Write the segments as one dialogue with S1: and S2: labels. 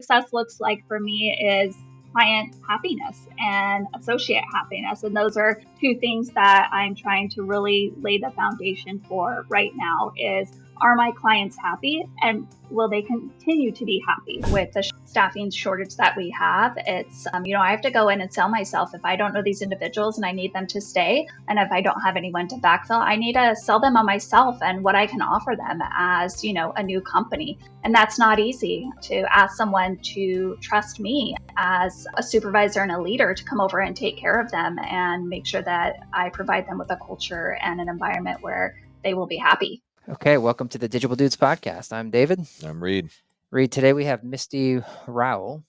S1: Success looks like for me is client happiness and associate happiness. And those are two things that I'm trying to really lay the foundation for right now is, are my clients happy and will they continue to be happy? With the staffing shortage that we have, it's, I have to go in and sell myself. If I don't know these individuals and I need them to stay, and if I don't have anyone to backfill, I need to sell them on myself and what I can offer them as, a new company. And that's not easy to ask someone to trust me as a supervisor and a leader to come over and take care of them and make sure that I provide them with a culture and an environment where they will be happy.
S2: Okay, welcome to the Digible Dudes podcast. I'm David.
S3: I'm Reed.
S2: Reed, today we have Misty Rowell.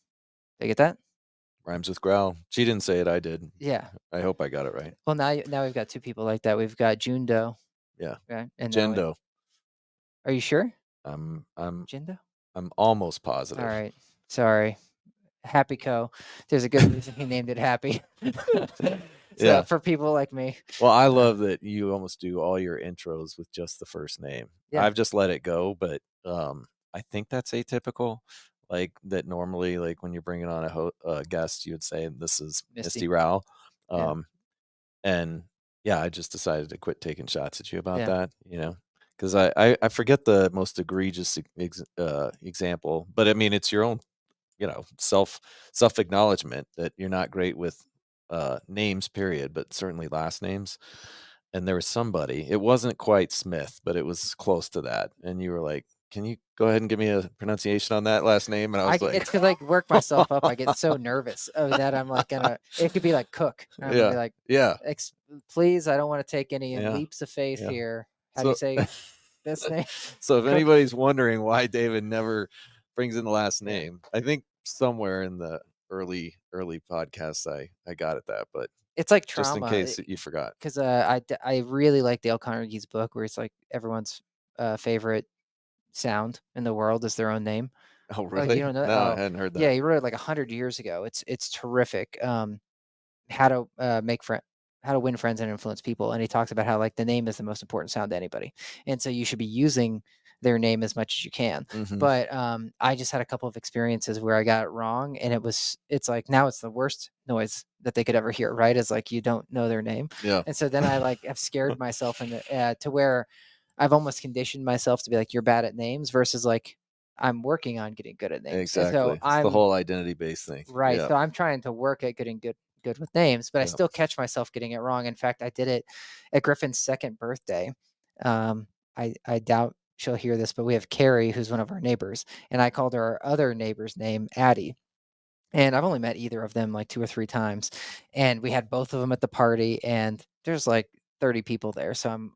S2: Did I get that?
S3: Rhymes with growl. She didn't say it, I did.
S2: Yeah.
S3: I hope I got it right.
S2: Well, now we've got two people like that. We've got June Doe.
S3: Yeah.
S2: Okay. And
S3: Jendo.
S2: Are you sure?
S3: I'm
S2: Jendo?
S3: I'm almost positive.
S2: All right. Sorry. Happy Co. There's a good reason he named it Happy. So
S3: yeah.
S2: For people like me.
S3: Well, I love that you almost do all your intros with just the first name. Yeah. I've just let it go, but I think that's atypical. Like that normally, like when you're bringing on a guest, you would say, this is Misty Rowell. And yeah, I just decided to quit taking shots at you about that, because I forget the most egregious example, but I mean, it's your own, self-acknowledgement that you're not great with names, period, but certainly last names. And there was somebody, it wasn't quite Smith, but it was close to that. And you were like, can you go ahead and give me a pronunciation on that last name? And I was like,
S2: it's because I work myself up. I get so nervous of that. I'm like, it could be like Cook. I'm gonna be like, please, I don't want to take any leaps of faith here. How do you say this name?
S3: So if anybody's wondering why David never brings in the last name, I think somewhere in the early podcasts, I got at that, but
S2: it's like trauma.
S3: Just in case you forgot.
S2: Because I really like Dale Carnegie's book where it's like everyone's favorite sound in the world is their own name.
S3: Oh, really?
S2: Like, you don't know that?
S3: No, I hadn't heard that.
S2: Yeah, he wrote it like 100 years ago. It's terrific. How to win friends and influence people. And he talks about how like the name is the most important sound to anybody. And so you should be using their name as much as you can. Mm-hmm. But I just had a couple of experiences where I got it wrong. And it's like, now it's the worst noise that they could ever hear, right? It's like, you don't know their name.
S3: Yeah.
S2: And so then I like have scared myself to where I've almost conditioned myself to be like, you're bad at names versus like, I'm working on getting good at names.
S3: Exactly. So it's the whole identity-based thing.
S2: Right. Yeah. So I'm trying to work at getting good with names, but I still catch myself getting it wrong. In fact, I did it at Griffin's second birthday. I doubt she'll hear this, but we have Carrie, who's one of our neighbors, and I called her other neighbor's name Addie. And I've only met either of them like 2 or 3 times. And we had both of them at the party, and there's like 30 people there. So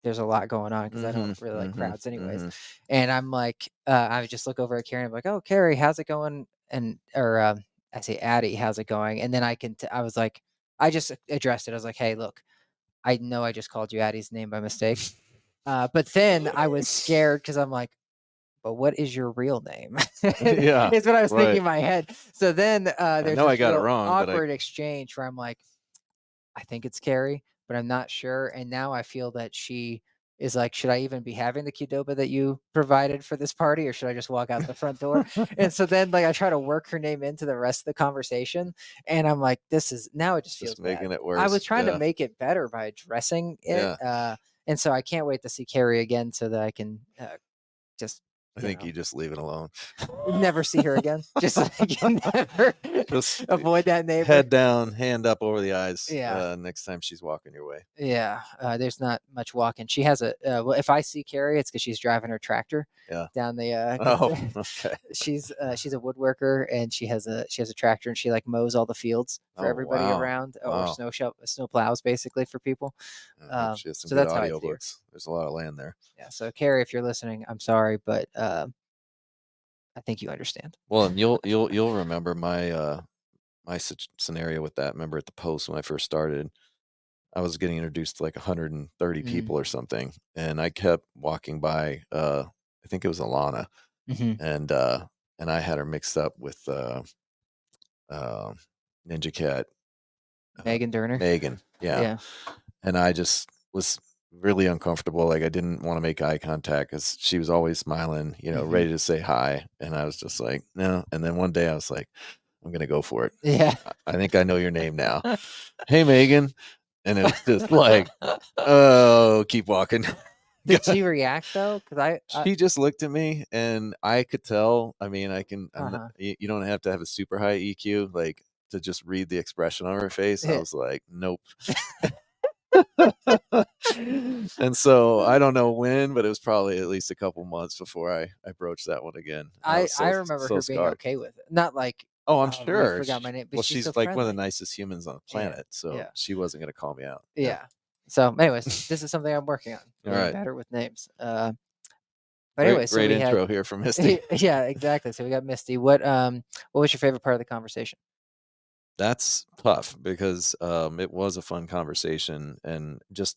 S2: there's a lot going on because I don't really like crowds anyways. And I'm like, I just look over at Carrie and I'm like, oh, Carrie, how's it going? I say, Addie, how's it going? And then I was like, I just addressed it. I was like, hey, look, I know I just called you Addie's name by mistake. But then I was scared because I'm like, but what is your real name?
S3: Yeah,
S2: it's what I was thinking in my head. So then there's
S3: I got it wrong,
S2: awkward exchange where I'm like, I think it's Carrie, but I'm not sure. And now I feel that she is like, should I even be having the Qdoba that you provided for this party, or should I just walk out the front door? And so then like I try to work her name into the rest of the conversation, and I'm like, now it just feels
S3: making
S2: bad.
S3: It worse.
S2: I was trying to make it better by addressing it. Yeah. And so I can't wait to see Carrie again so that I can just
S3: I think you just leave it alone.
S2: Never see her again. Just like never just avoid that neighbor.
S3: Head down, hand up over the eyes.
S2: Yeah.
S3: Next time she's walking your way.
S2: Yeah. There's not much walking. She has well, if I see Carrie, it's because she's driving her tractor.
S3: Yeah.
S2: Down the.
S3: Oh, okay.
S2: She's a woodworker, and she has a tractor, and she like mows all the fields for everybody around, or snow plows basically for people.
S3: She has some good audiobooks. There's a lot of land there.
S2: Yeah. So Carrie, if you're listening, I'm sorry, but I think you understand.
S3: Well, and you'll remember my my scenario with that. Remember at the Post when I first started, I was getting introduced to like 130 people or something, and I kept walking by. I think it was Alana, and I had her mixed up with Ninja Cat.
S2: Megan Durner.
S3: Megan, yeah. And I just was really uncomfortable. Like I didn't want to make eye contact because she was always smiling, ready to say hi. And I was just like, no. And then one day I was like, I'm going to go for it.
S2: Yeah.
S3: I think I know your name now. Hey, Megan. And it was just like, oh, keep walking.
S2: Did she react though? Because
S3: she just looked at me and I could tell. I mean, you don't have to have a super high EQ, like to just read the expression on her face. I was like, nope. And so I don't know when, but it was probably at least a couple months before I broached that one again.
S2: I remember her being okay with it. Not like,
S3: oh, I'm sure.
S2: You forgot my name, but
S3: well,
S2: she's so
S3: like
S2: friendly.
S3: one of the nicest humans on the planet, so she wasn't going to call me out.
S2: Yeah. So, anyways, this is something I'm working on. Getting better with names. But anyway, so
S3: great
S2: we
S3: intro here from Misty.
S2: Yeah, exactly. So we got Misty. What was your favorite part of the conversation?
S3: That's tough because it was a fun conversation, and just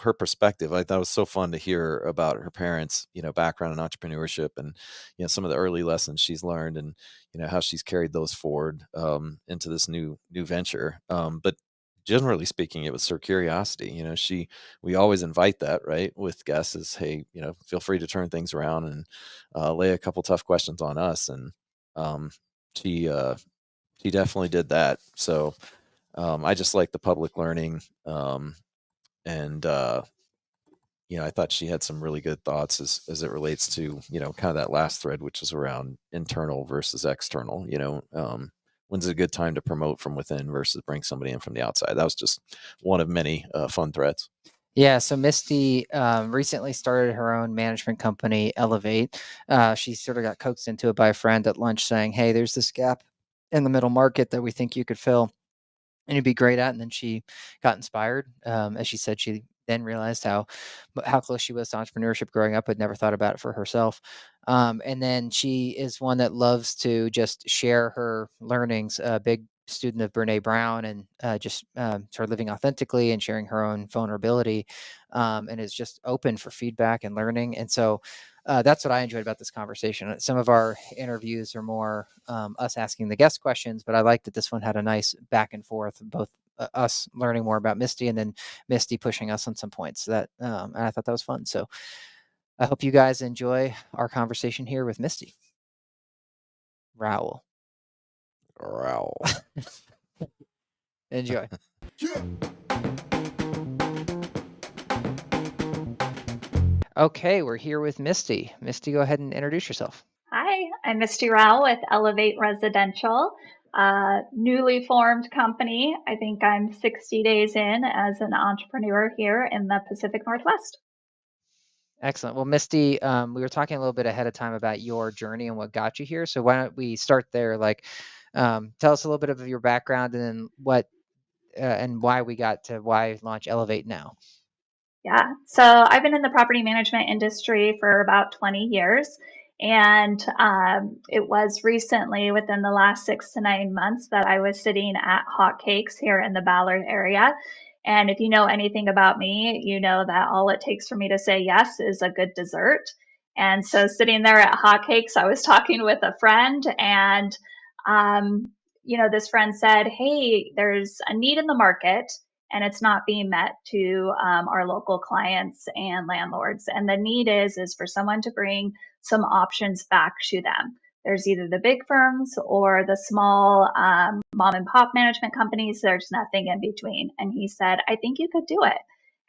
S3: her perspective. I thought it was so fun to hear about her parents, background in entrepreneurship, and some of the early lessons she's learned, and how she's carried those forward into this new venture. But generally speaking, it was her curiosity. We always invite that, right, with guests, is, hey, feel free to turn things around and lay a couple tough questions on us, and she definitely did that. So I just like the public learning. And I thought she had some really good thoughts as it relates to, kind of that last thread, which is around internal versus external. When's a good time to promote from within versus bring somebody in from the outside? That was just one of many fun threads.
S2: Yeah, so Misty recently started her own management company, Elev8. She sort of got coaxed into it by a friend at lunch saying, hey, there's this gap in the middle market that we think you could fill and you'd be great at. And then she got inspired. As she said, she then realized how close she was to entrepreneurship growing up, but never thought about it for herself. And then she is one that loves to just share her learnings, a big student of Brene Brown, and just sort of living authentically and sharing her own vulnerability, and is just open for feedback and learning. And so that's what I enjoyed about this conversation. Some of our interviews are more us asking the guest questions, but I like that this one had a nice back and forth, both us learning more about Misty and then Misty pushing us on some points that, and I thought that was fun. So I hope you guys enjoy our conversation here with Misty Rowell. Enjoy. Okay, we're here with Misty. Misty, go ahead and introduce yourself.
S1: Hi, I'm Misty Rowell with Elev8 Residential, newly formed company. I think I'm 60 days in as an entrepreneur here in the Pacific Northwest.
S2: Excellent. Well, Misty, we were talking a little bit ahead of time about your journey and what got you here. So why don't we start there? Like, tell us a little bit of your background and then what and why launch Elev8 now.
S1: Yeah, so I've been in the property management industry for about 20 years. And it was recently, within the last 6 to 9 months, that I was sitting at Hotcakes here in the Ballard area. And if you know anything about me, you know that all it takes for me to say yes is a good dessert. And so sitting there at Hotcakes, I was talking with a friend, and this friend said, hey, there's a need in the market and it's not being met to our local clients and landlords. And the need is for someone to bring some options back to them. There's either the big firms or the small mom and pop management companies. There's nothing in between. And he said, I think you could do it.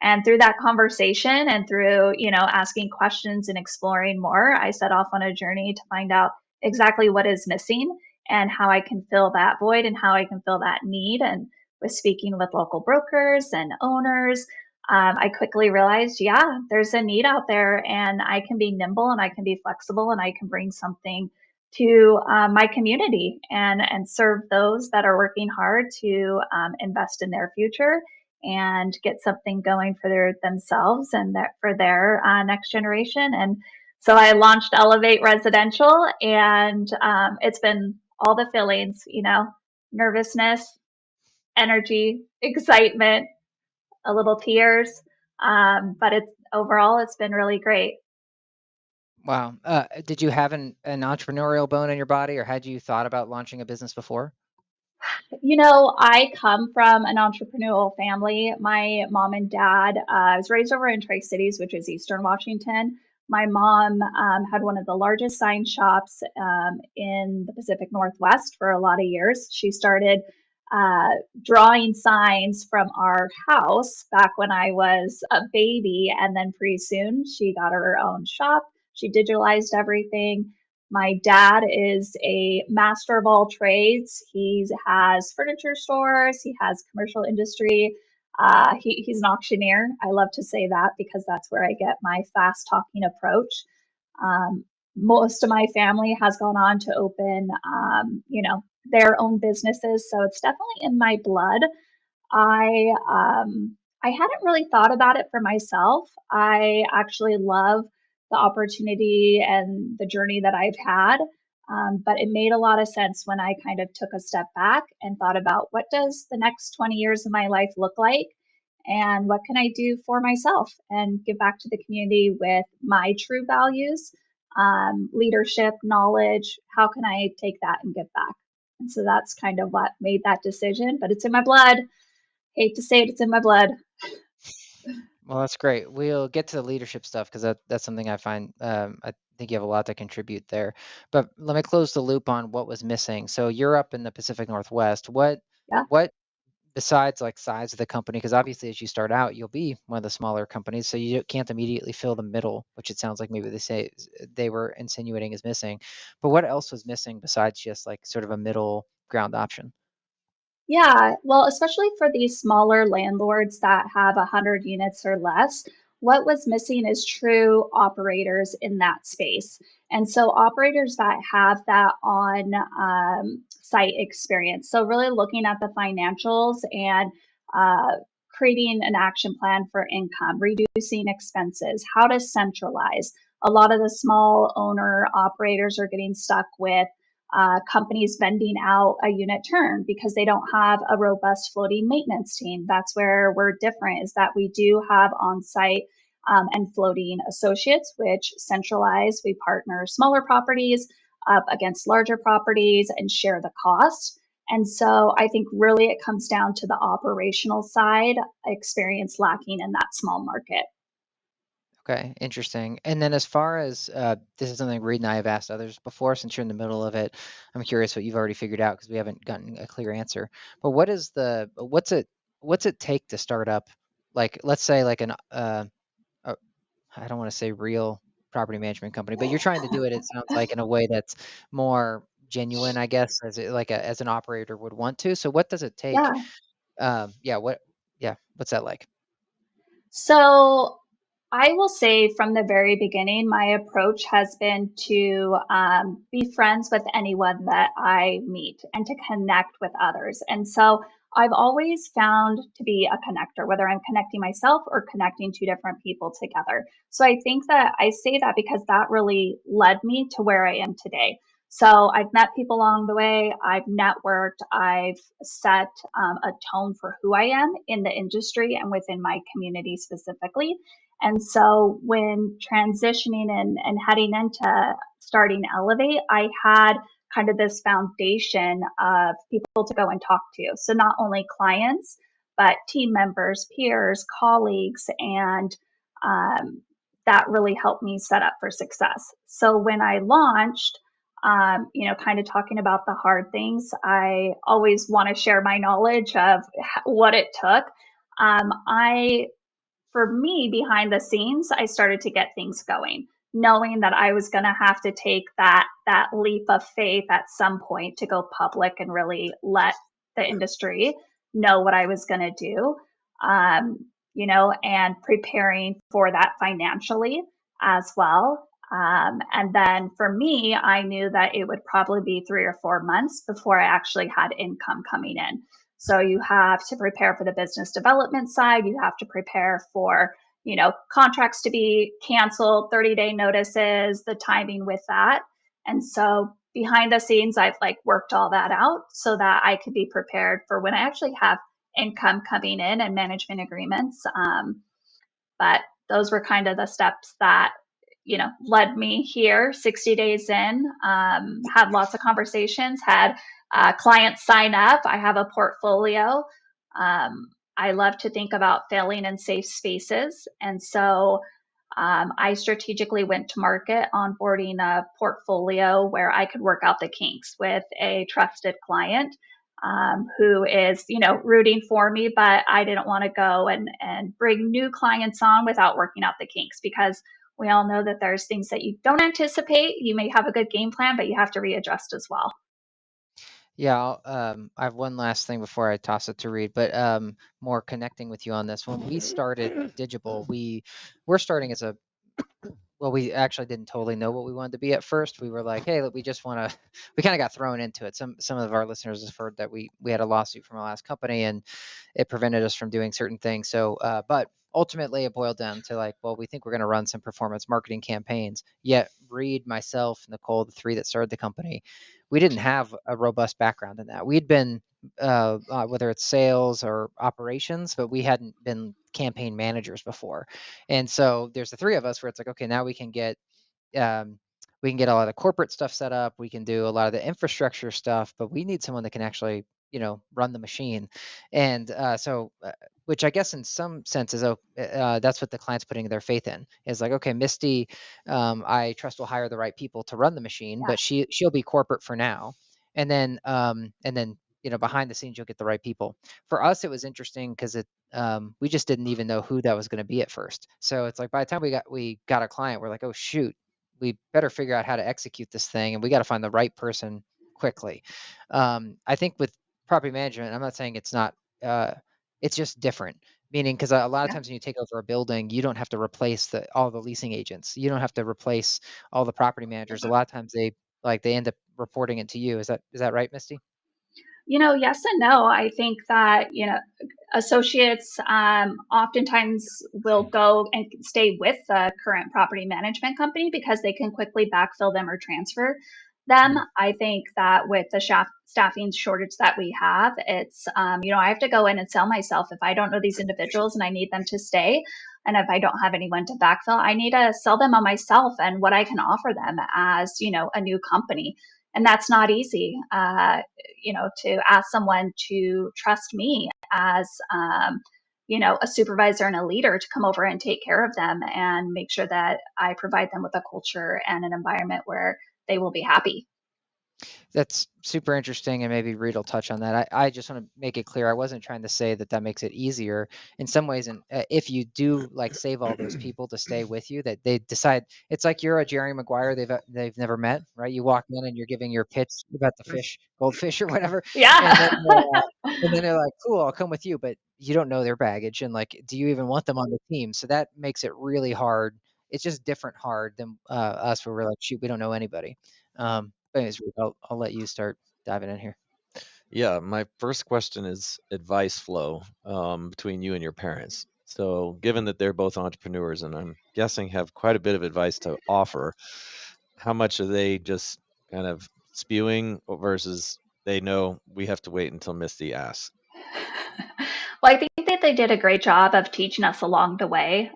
S1: And through that conversation and through, asking questions and exploring more, I set off on a journey to find out exactly what is missing and how I can fill that void and how I can fill that need. And with speaking with local brokers and owners, I quickly realized, there's a need out there, and I can be nimble and I can be flexible and I can bring something to my community and serve those that are working hard to invest in their future and get something going for themselves and for their next generation. And so I launched Elev8 Residential, and it's been all the feelings, nervousness, energy, excitement, a little tears. But it's been really great.
S2: Wow. Did you have an entrepreneurial bone in your body, or had you thought about launching a business before?
S1: I come from an entrepreneurial family. My mom and dad was raised over in Tri-Cities, which is Eastern Washington. My mom had one of the largest sign shops in the Pacific Northwest for a lot of years. She started drawing signs from our house back when I was a baby, and then pretty soon she got her own shop. She digitalized everything. My dad is a master of all trades. He has furniture stores, he has commercial industry. He's an auctioneer. I love to say that because that's where I get my fast talking approach. Most of my family has gone on to open, their own businesses. So it's definitely in my blood. I I hadn't really thought about it for myself. I actually love the opportunity and the journey that I've had. But it made a lot of sense when I kind of took a step back and thought about what does the next 20 years of my life look like and what can I do for myself and give back to the community with my true values, leadership, knowledge. How can I take that and give back? And so that's kind of what made that decision, but it's in my blood. Hate to say it, it's in my blood.
S2: Well, that's great. We'll get to the leadership stuff because that's something I find I think you have a lot to contribute there. But let me close the loop on what was missing. So you're up in the Pacific Northwest.
S1: Yeah.
S2: What besides like size of the company, because obviously as you start out, you'll be one of the smaller companies, so you can't immediately fill the middle, which it sounds like maybe they were insinuating is missing. But what else was missing besides just like sort of a middle ground option?
S1: Yeah, well, especially for these smaller landlords that have 100 units or less, what was missing is true operators in that space. And so, operators that have that on site experience. So, really looking at the financials and uh, creating an action plan for income, reducing expenses, how to centralize. A lot of the small owner operators are getting stuck with companies vending out a unit turn because they don't have a robust floating maintenance team. That's where we're different, is that we do have on-site and floating associates, which centralize. We partner smaller properties up against larger properties and share the cost. And so I think really it comes down to the operational side experience lacking in that small market.
S2: Okay, interesting. And then as far as this is something Reed and I have asked others before, since you're in the middle of it, I'm curious what you've already figured out because we haven't gotten a clear answer. But what's it take to start up? Like, let's say like a I don't want to say real property management company, but you're trying to do it, it sounds like, in a way that's more genuine, I guess, as an operator would want to. So what does it take?
S1: Yeah.
S2: Yeah, what's that like?
S1: So I will say from the very beginning, my approach has been to be friends with anyone that I meet and to connect with others. And so I've always found to be a connector, whether I'm connecting myself or connecting two different people together. So I think that I say that because that really led me to where I am today. So I've met people along the way, I've networked, I've set a tone for who I am in the industry and within my community specifically. And so when transitioning and heading into starting Elev8, I had kind of this foundation of people to go and talk to. So not only clients, but team members, peers, colleagues, and that really helped me set up for success. So when I launched, kind of talking about the hard things, I always want to share my knowledge of what it took. I For me, behind the scenes, I started to get things going, knowing that I was going to have to take that leap of faith at some point to go public and really let the industry know what I was going to do. And preparing for that financially as well. And then for me, I knew that it would probably be 3 or 4 months before I actually had income coming in. So you have to prepare for the business development side. You have to prepare for, contracts to be canceled, 30-day notices, the timing with that. And so behind the scenes, I've like worked all that out so that I could be prepared for when I actually have income coming in and management agreements. But those were kind of the steps that led me here 60 days in. Had lots of conversations, had clients sign up. I have a portfolio. I love to think about failing in safe spaces. And so I strategically went to market onboarding a portfolio where I could work out the kinks with a trusted client who is, rooting for me, but I didn't want to go and bring new clients on without working out the kinks, because we all know that there's things that you don't anticipate. You may have a good game plan, but you have to readjust as well.
S2: Yeah, I have one last thing before I toss it to Reed, but more connecting with you on this. When we started Digible, we're starting as we actually didn't totally know what we wanted to be at first. We were like, hey, we just want to, we kind of got thrown into it. Some of our listeners have heard that we had a lawsuit from our last company and it prevented us from doing certain things. So, but ultimately it boiled down to like, well, we think we're going to run some performance marketing campaigns. Yet Reed, myself, Nicole, the three that started the company, we didn't have a robust background in that. We'd been, whether it's sales or operations, but we hadn't been campaign managers before. And so there's the three of us where it's like, okay, now we can get a lot of corporate stuff set up. We can do a lot of the infrastructure stuff, but we need someone that can actually, run the machine. And which I guess in some senses, that's what the client's putting their faith in, is like, okay, Misty, I trust will hire the right people to run the machine, but she'll be corporate for now. And then, behind the scenes, you'll get the right people. For us, it was interesting because we just didn't even know who that was going to be at first. So it's like, by the time we got a client, we're like, oh shoot, we better figure out how to execute this thing, and we got to find the right person quickly. I think with property management, I'm not saying it's not, it's just different. Meaning, because a lot of times when you take over a building, you don't have to replace all the leasing agents. You don't have to replace all the property managers. A lot of times they end up reporting it to you. Is that right, Misty?
S1: Yes and no. I think that, associates oftentimes will go and stay with the current property management company because they can quickly backfill them or transfer them. I think that with the staffing shortage that we have, it's, I have to go in and sell myself if I don't know these individuals and I need them to stay. And if I don't have anyone to backfill, I need to sell them on myself and what I can offer them as, a new company. And that's not easy, to ask someone to trust me as, a supervisor and a leader to come over and take care of them and make sure that I provide them with a culture and an environment where they will be happy.
S2: That's super interesting, and maybe Reed will touch on that. I just want to make it clear, I wasn't trying to say that makes it easier in some ways. And if you do save all those people to stay with you, that they decide, it's like you're a Jerry Maguire they've never met, right? You walk in and you're giving your pitch about the goldfish or whatever.
S1: Yeah.
S2: And then they're like, cool, I'll come with you, but you don't know their baggage, and do you even want them on the team? So that makes it really hard. It's just different hard than us, where we're like, shoot, we don't know anybody. Anyways, I'll let you start diving in here.
S3: Yeah, my first question is advice flow between you and your parents. So, given that they're both entrepreneurs and I'm guessing have quite a bit of advice to offer, how much are they just kind of spewing versus they know we have to wait until Misty asks?
S1: Well, I think that they did a great job of teaching us along the way.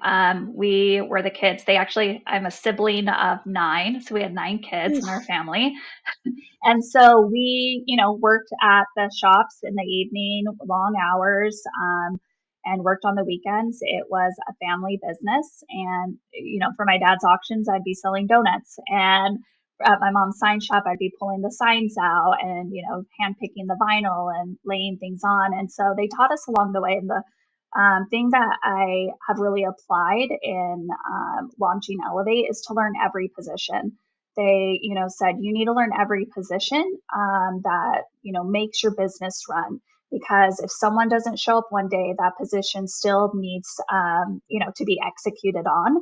S1: We were the kids. I'm a sibling of 9, so we had 9 kids in our family. And so we, worked at the shops in the evening, long hours, and worked on the weekends. It was a family business. And, for my dad's auctions, I'd be selling donuts. And at my mom's sign shop, I'd be pulling the signs out and, hand picking the vinyl and laying things on. And so they taught us along the way. And the thing that I have really applied in launching Elev8 is to learn every position. They, said you need to learn every position that, makes your business run. Because if someone doesn't show up one day, that position still needs, to be executed on.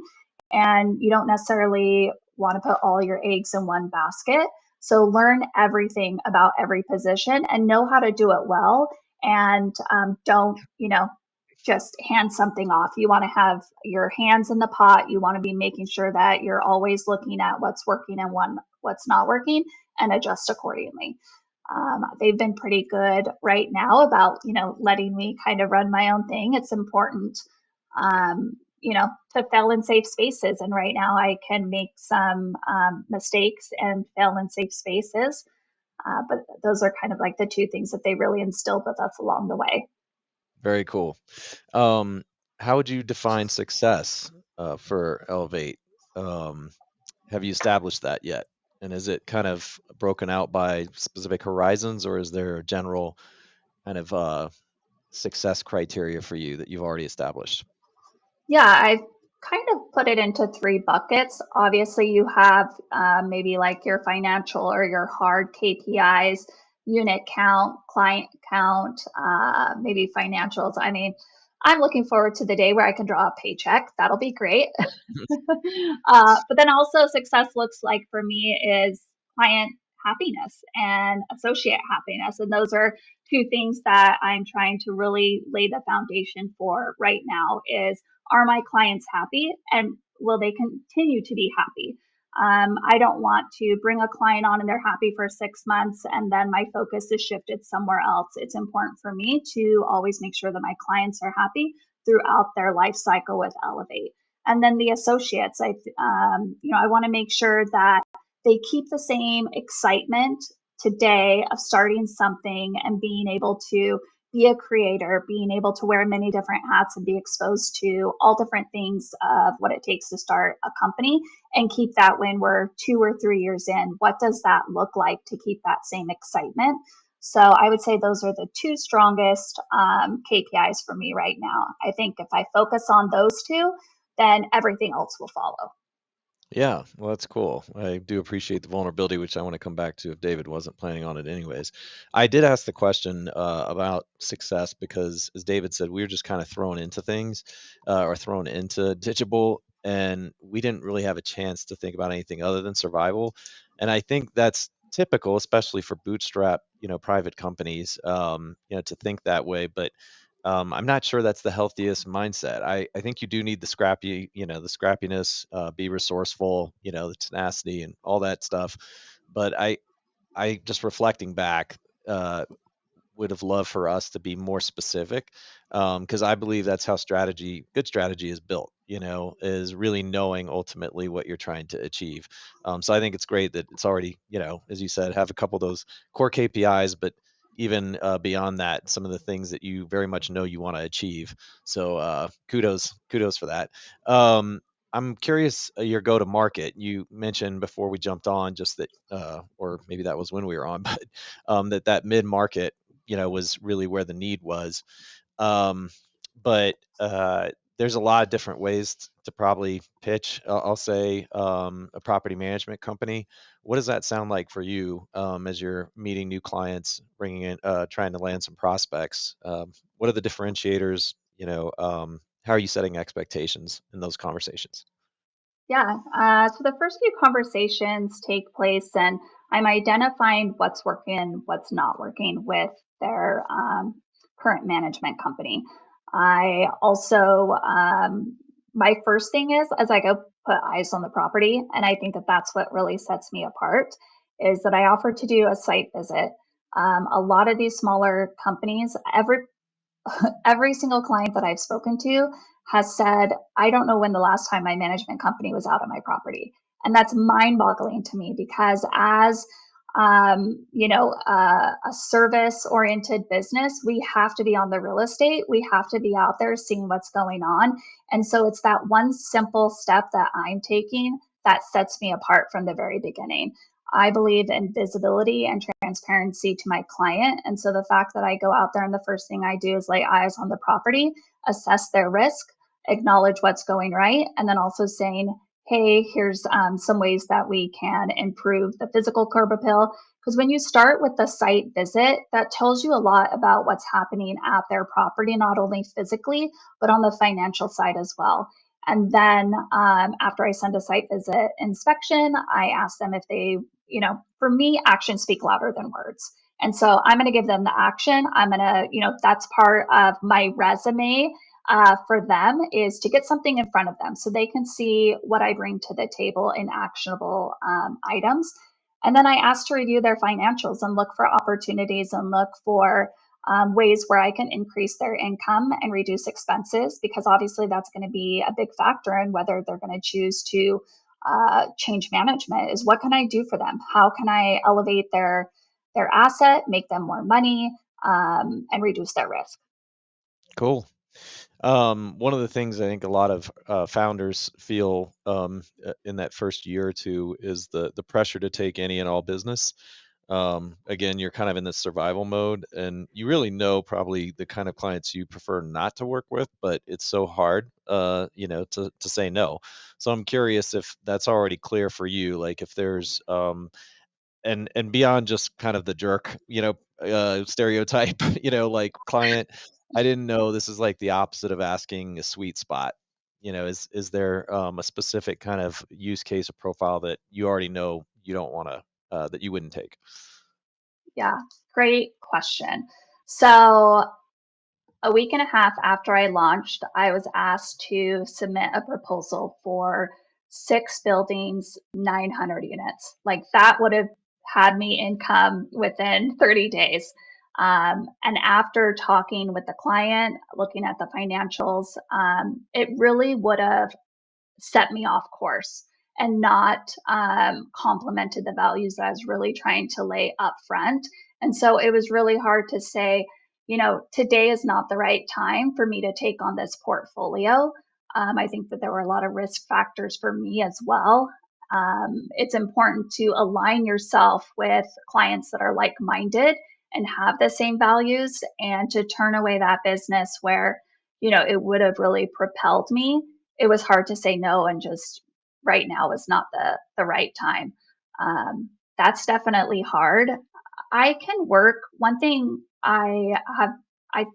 S1: And you don't necessarily want to put all your eggs in one basket. So learn everything about every position and know how to do it well. And don't, just hand something off. You want to have your hands in the pot. You want to be making sure that you're always looking at what's working and what's not working and adjust accordingly. They've been pretty good right now about, letting me kind of run my own thing. It's important, to fail in safe spaces. And right now I can make some mistakes and fail in safe spaces. But those are kind of like the two things that they really instilled with us along the way.
S3: Very cool. How would you define success for Elevate? Have you established that yet? And is it kind of broken out by specific horizons, or is there a general kind of success criteria for you that you've already established?
S1: Yeah, I've kind of put it into three buckets. Obviously, you have maybe like your financial or your hard KPIs, unit count, client count, maybe financials. I mean, I'm looking forward to the day where I can draw a paycheck. That'll be great. But then also, success looks like for me is client happiness and associate happiness. And those are two things that I'm trying to really lay the foundation for right now is, are my clients happy and will they continue to be happy? I don't want to bring a client on and they're happy for 6 months and then my focus is shifted somewhere else. It's important for me to always make sure that my clients are happy throughout their life cycle with Elevate. And then the associates, I want to make sure that they keep the same excitement today of starting something and being able to be a creator, being able to wear many different hats and be exposed to all different things of what it takes to start a company, and keep that when we're 2 or 3 years in. What does that look like to keep that same excitement? So I would say those are the two strongest KPIs for me right now. I think if I focus on those two, then everything else will follow.
S3: Yeah, well, that's cool. I do appreciate the vulnerability, which I want to come back to if David wasn't planning on it anyways. I did ask the question about success because, as David said, we were just kind of thrown into things or thrown into Digible, and we didn't really have a chance to think about anything other than survival. And I think that's typical, especially for bootstrap, private companies, to think that way. But I'm not sure that's the healthiest mindset. I think you do need the the scrappiness, be resourceful, the tenacity and all that stuff. But I just reflecting back, would have loved for us to be more specific, because I believe that's how good strategy is built, is really knowing ultimately what you're trying to achieve. So I think it's great that it's already, as you said, have a couple of those core KPIs, but even beyond that, some of the things that you very much know you want to achieve. So kudos for that. I'm curious, your go to market. You mentioned before we jumped on just that, or maybe that was when we were on, but that mid market, was really where the need was. Um, but there's a lot of different ways to probably pitch, I'll say, a property management company. What does that sound like for you as you're meeting new clients, bringing in, trying to land some prospects? What are the differentiators? How are you setting expectations in those conversations?
S1: Yeah. So the first few conversations take place, and I'm identifying what's working, what's not working with their current management company. I also, my first thing is, as I go put eyes on the property, and I think that that's what really sets me apart, is that I offer to do a site visit. A lot of these smaller companies, every single client that I've spoken to has said, I don't know when the last time my management company was out on my property. And that's mind boggling to me because as a service oriented business, we have to be on the real estate. We have to be out there seeing what's going on. And so it's that one simple step that I'm taking that sets me apart from the very beginning. I believe in visibility and transparency to my client. And so the fact that I go out there and the first thing I do is lay eyes on the property, assess their risk, acknowledge what's going right, and then also saying, hey, here's some ways that we can improve the physical curb appeal. Because when you start with the site visit, that tells you a lot about what's happening at their property, not only physically, but on the financial side as well. And then after I send a site visit inspection, I ask them if they, for me, actions speak louder than words. And so I'm going to give them the action. I'm going to, that's part of my resume for them, is to get something in front of them so they can see what I bring to the table in actionable items. And then I ask to review their financials and look for opportunities and look for ways where I can increase their income and reduce expenses, because obviously that's going to be a big factor in whether they're going to choose to change management. Is what can I do for them? How can I elevate their their asset, make them more money, and reduce their risk.
S3: Cool. One of the things I think a lot of founders feel in that first year or two is the pressure to take any and all business. Again, you're kind of in this survival mode, and you really know probably the kind of clients you prefer not to work with, but it's so hard, to say no. So I'm curious if that's already clear for you, like if there's and beyond just kind of the jerk, stereotype, like client. I didn't know this is like the opposite of asking a sweet spot. Is there a specific kind of use case or profile that you already know you don't want to that you wouldn't take?
S1: Yeah, great question. So a week and a half after I launched, I was asked to submit a proposal for 6 buildings, 900 units. Like that would have had me income within 30 days. And after talking with the client, looking at the financials, it really would have set me off course and not complemented the values that I was really trying to lay up front. And so it was really hard to say, today is not the right time for me to take on this portfolio. I think that there were a lot of risk factors for me as well. It's important to align yourself with clients that are like minded and have the same values, and to turn away that business where, it would have really propelled me. It was hard to say no, and just right now was not the right time. That's definitely hard. I can work. One thing I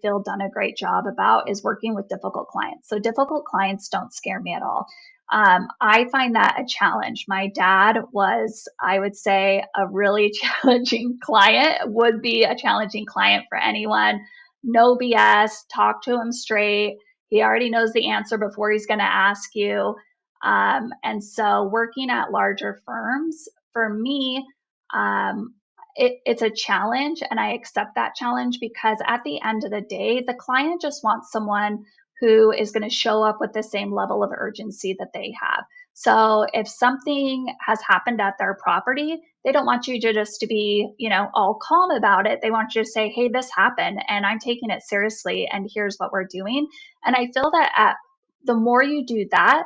S1: feel done a great job about is working with difficult clients. So difficult clients don't scare me at all. I find that a challenge. My dad was, I would say, a really challenging client, would be a challenging client for anyone. No BS, talk to him straight. He already knows the answer before he's going to ask you. And so working at larger firms, for me, um, it's a challenge, and I accept that challenge because at the end of the day, the client just wants someone who is going to show up with the same level of urgency that they have. So if something has happened at their property, they don't want you to just to be, all calm about it. They want you to say, hey, this happened and I'm taking it seriously and here's what we're doing. And I feel that the more you do that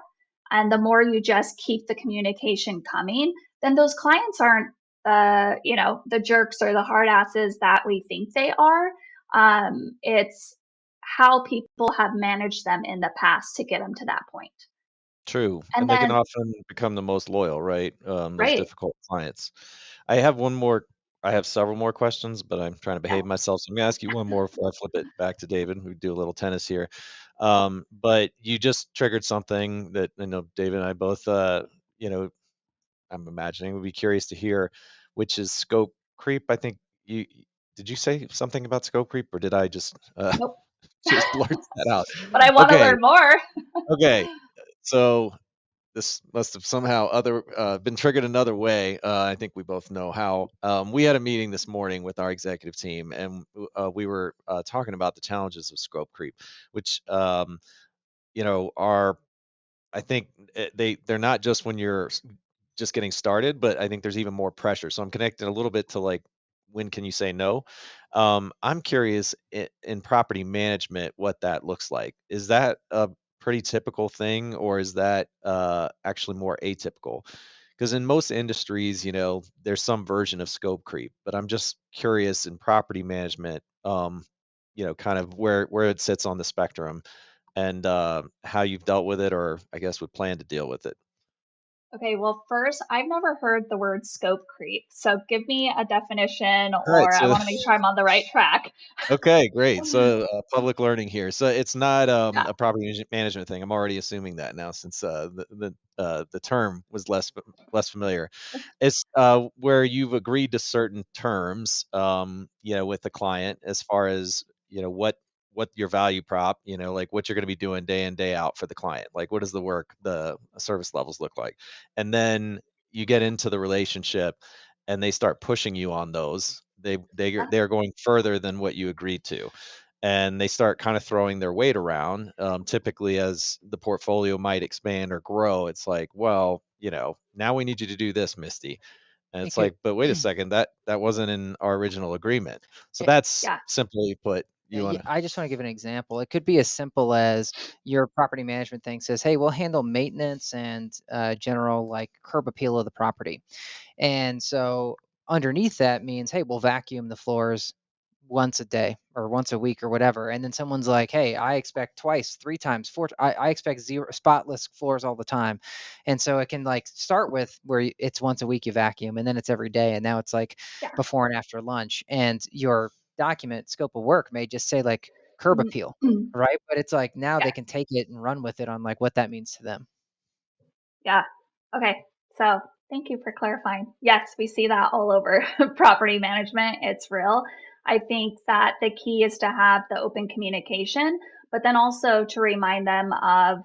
S1: and the more you just keep the communication coming, then those clients aren't the jerks or the hard asses that we think they are. It's how people have managed them in the past to get them to that point.
S3: True,
S1: And
S3: and they can
S1: then,
S3: often become the most loyal, right? Those
S1: right.
S3: difficult clients. I have one more. I have several more questions, but I'm trying to
S1: Yeah.
S3: behave myself. So I'm gonna ask you one more before I flip it back to David. We do a little tennis here. But you just triggered something that I know David and I both, you know, I'm imagining would be curious to hear, which is scope creep. I think you did you say something about scope creep, or did I just
S1: Nope.
S3: just blurt that out?
S1: But I want to
S3: Okay,
S1: learn more.
S3: okay. So this must have somehow other been triggered another way. I think we both know how. We had a meeting this morning with our executive team, and we were talking about the challenges of scope creep, which are I think they're not just when you're just getting started, but I think there's even more pressure. So I'm connected a little bit to like when can you say no? I'm curious in property management what that looks like. Is that a pretty typical thing, or is that actually more atypical? Because in most industries, there's some version of scope creep, but I'm just curious in property management, kind of where it sits on the spectrum and how you've dealt with it, or I guess would plan to deal with it.
S1: Okay, well, first, I've never heard the word scope creep. So give me a definition,
S3: All right,
S1: or I
S3: so
S1: want to make sure I'm on the right track.
S3: okay, great. So public learning here. So it's not
S1: Yeah.
S3: a property management thing. I'm already assuming that now since the term was less familiar. It's where you've agreed to certain terms, with the client as far as what your value prop, like what you're going to be doing day in day out for the client. Like what does the service levels look like, and then you get into the relationship and they start pushing you on those. They're going further than what you agreed to, and they start kind of throwing their weight around. Typically, as the portfolio might expand or grow, it's like, well, now we need you to do this, Misty. And it's like, but wait a second, that wasn't in our original agreement. So that's simply put.
S2: I just want to give an example. It could be as simple as your property management thing says, hey, we'll handle maintenance and general like curb appeal of the property. And so underneath that means, hey, we'll vacuum the floors once a day or once a week or whatever. And then someone's like, hey, I expect twice, 3 times, 4. I expect zero spotless floors all the time. And so it can like start with where it's once a week you vacuum, and then it's every day. And now it's like before and after lunch. And your document scope of work may just say like curb appeal, right? But it's like now they can take it and run with it on like what that means to them.
S1: Yeah. Okay. So thank you for clarifying. Yes, we see that all over property management. It's real. I think that the key is to have the open communication, but then also to remind them of,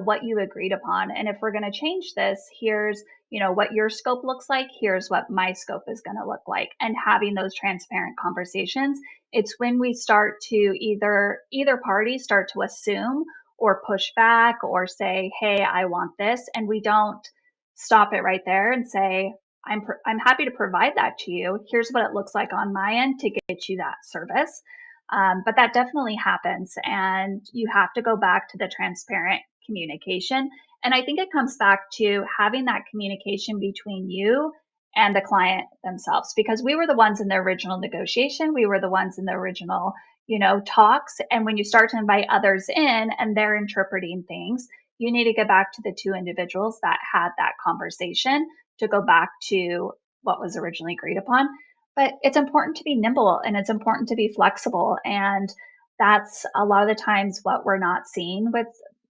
S1: what you agreed upon. And if we're going to change this, here's, what your scope looks like. Here's what my scope is going to look like. And having those transparent conversations. It's when we start to either party start to assume or push back or say, hey, I want this. And we don't stop it right there and say, I'm happy to provide that to you. Here's what it looks like on my end to get you that service. But that definitely happens. And you have to go back to the transparent communication. And I think it comes back to having that communication between you and the client themselves, because we were the ones in the original negotiation. We were the ones in the original talks. And when you start to invite others in and they're interpreting things, you need to get back to the 2 individuals that had that conversation to go back to what was originally agreed upon. But it's important to be nimble and it's important to be flexible. And that's a lot of the times what we're not seeing with